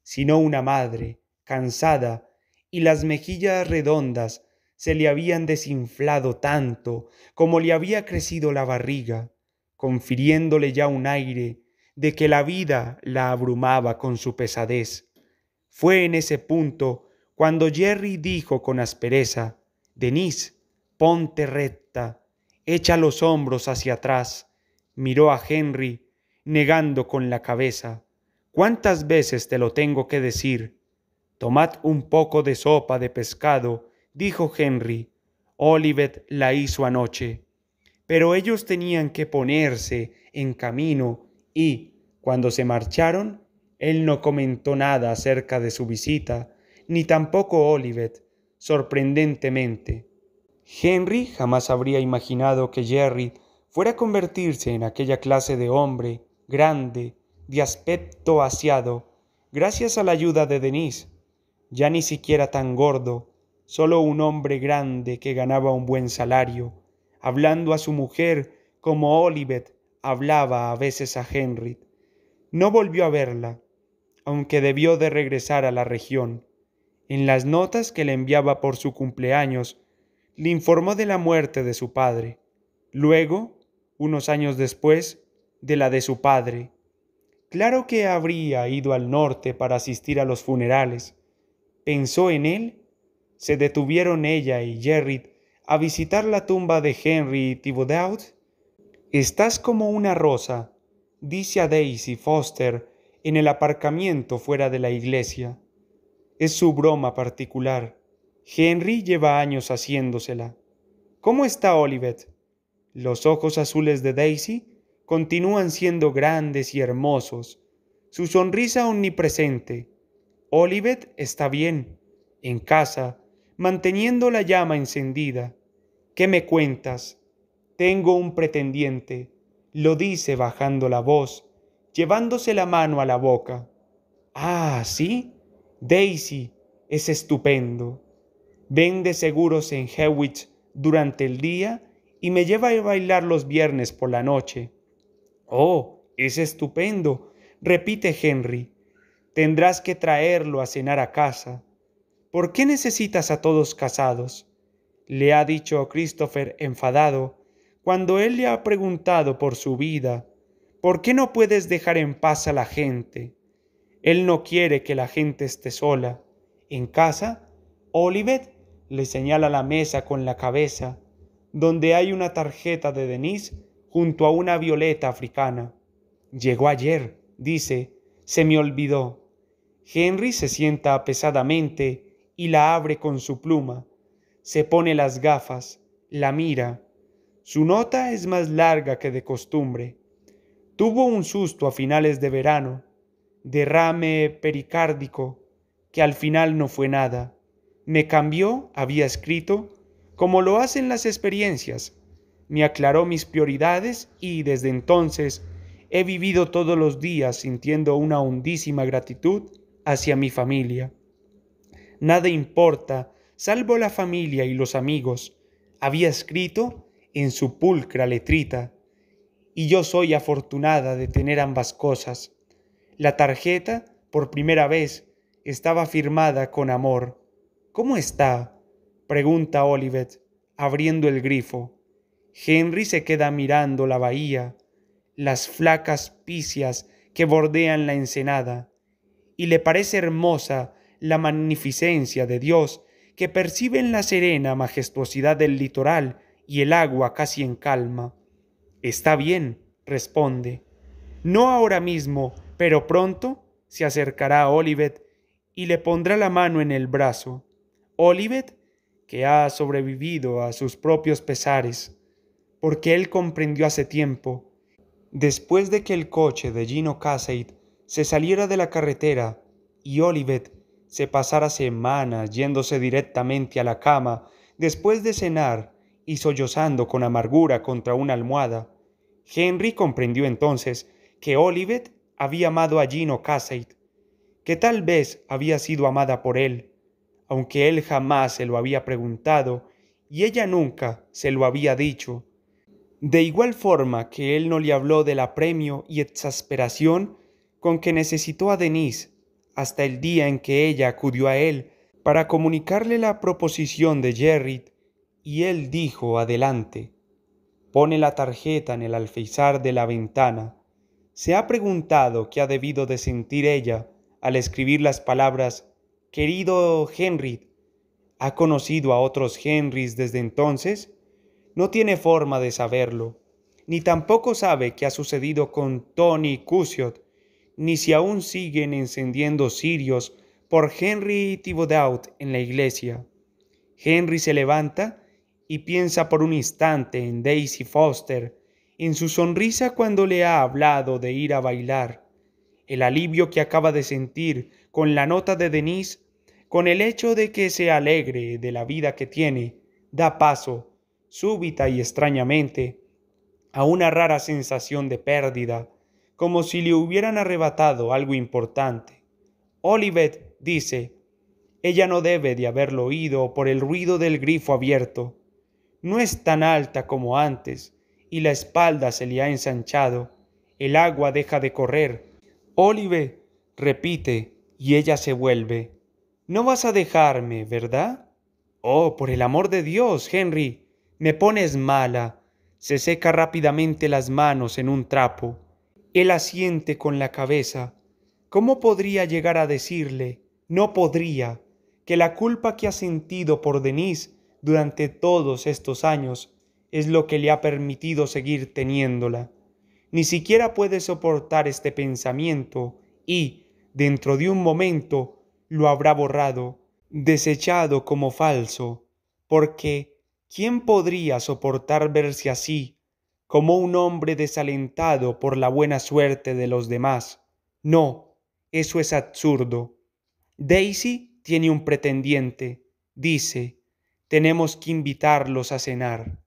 sino una madre, cansada, y las mejillas redondas se le habían desinflado tanto como le había crecido la barriga, confiriéndole ya un aire de que la vida la abrumaba con su pesadez. Fue en ese punto cuando Jerry dijo con aspereza: Denise, ponte recta, echa los hombros hacia atrás. Miró a Henry, negando con la cabeza. ¿Cuántas veces te lo tengo que decir? Tomad un poco de sopa de pescado, dijo Henry. Olivet la hizo anoche. Pero ellos tenían que ponerse en camino y, cuando se marcharon, él no comentó nada acerca de su visita, ni tampoco Olivet, sorprendentemente. Henry jamás habría imaginado que Jerry fuera a convertirse en aquella clase de hombre, grande, de aspecto aseado, gracias a la ayuda de Denise. Ya ni siquiera tan gordo, solo un hombre grande que ganaba un buen salario, hablando a su mujer como Olivet hablaba a veces a Henry. No volvió a verla, aunque debió de regresar a la región. En las notas que le enviaba por su cumpleaños, le informó de la muerte de su padre. Luego, unos años después, de la de su padre. Claro que habría ido al norte para asistir a los funerales. Pensó en él. Se detuvieron ella y Jerry a visitar la tumba de Henry Thibodeau. Estás como una rosa, dice a Daisy Foster en el aparcamiento fuera de la iglesia. Es su broma particular. Henry lleva años haciéndosela. ¿Cómo está Olivet? Los ojos azules de Daisy continúan siendo grandes y hermosos, su sonrisa omnipresente. Olivet está bien, en casa, manteniendo la llama encendida. ¿Qué me cuentas? Tengo un pretendiente, lo dice bajando la voz, llevándose la mano a la boca. Ah, ¿sí? Daisy es estupendo. Vende seguros en Hewitt durante el día y me lleva a bailar los viernes por la noche. Oh, es estupendo, repite Henry. Tendrás que traerlo a cenar a casa. ¿Por qué necesitas a todos casados? Le ha dicho Christopher enfadado, cuando él le ha preguntado por su vida. ¿Por qué no puedes dejar en paz a la gente? Él no quiere que la gente esté sola. En casa, Olivet le señala la mesa con la cabeza, donde hay una tarjeta de Denise junto a una violeta africana. Llegó ayer, dice, se me olvidó. Henry se sienta pesadamente y la abre con su pluma. Se pone las gafas, la mira. Su nota es más larga que de costumbre. Tuvo un susto a finales de verano, derrame pericárdico, que al final no fue nada. Me cambió, había escrito, como lo hacen las experiencias. Me aclaró mis prioridades y desde entonces he vivido todos los días sintiendo una hondísima gratitud hacia mi familia. Nada importa, salvo la familia y los amigos, había escrito en su pulcra letrita, y yo soy afortunada de tener ambas cosas. La tarjeta, por primera vez, estaba firmada con amor. ¿Cómo está?, pregunta Olivet, abriendo el grifo. Henry se queda mirando la bahía, las flacas picias que bordean la ensenada, y le parece hermosa la magnificencia de Dios que percibe en la serena majestuosidad del litoral y el agua casi en calma. Está bien, responde. No ahora mismo, pero pronto se acercará a Olivet y le pondrá la mano en el brazo. Olivet, que ha sobrevivido a sus propios pesares, porque él comprendió hace tiempo, después de que el coche de Gino Cassatt se saliera de la carretera y Olivet se pasara semanas yéndose directamente a la cama después de cenar y sollozando con amargura contra una almohada. Henry comprendió entonces que Olivet había amado a Gino Cassatt, que tal vez había sido amada por él, aunque él jamás se lo había preguntado y ella nunca se lo había dicho. De igual forma que él no le habló del apremio y exasperación con que necesitó a Denise hasta el día en que ella acudió a él para comunicarle la proposición de Jerry, y él dijo adelante: pone la tarjeta en el alféizar de la ventana. ¿Se ha preguntado qué ha debido de sentir ella al escribir las palabras «Querido Henry»? ¿Ha conocido a otros Henrys desde entonces? No tiene forma de saberlo, ni tampoco sabe qué ha sucedido con Tony Cusiot, ni si aún siguen encendiendo cirios por Henry Thibodeau en la iglesia. Henry se levanta y piensa por un instante en Daisy Foster, en su sonrisa cuando le ha hablado de ir a bailar, el alivio que acaba de sentir con la nota de Denise, con el hecho de que se alegre de la vida que tiene, da paso, súbita y extrañamente, a una rara sensación de pérdida, como si le hubieran arrebatado algo importante. Olivet dice: ella no debe de haberlo oído por el ruido del grifo abierto. No es tan alta como antes, y la espalda se le ha ensanchado. El agua deja de correr. Olive, repite, y ella se vuelve. No vas a dejarme, ¿verdad? Oh, por el amor de Dios, Henry, me pones mala. Se seca rápidamente las manos en un trapo. Él asiente con la cabeza. ¿Cómo podría llegar a decirle? No podría, que la culpa que ha sentido por Denise durante todos estos años es lo que le ha permitido seguir teniéndola. Ni siquiera puede soportar este pensamiento y, dentro de un momento, lo habrá borrado, desechado como falso, porque ¿quién podría soportar verse así, como un hombre desalentado por la buena suerte de los demás? No, eso es absurdo. Daisy tiene un pretendiente, dice, tenemos que invitarlos a cenar.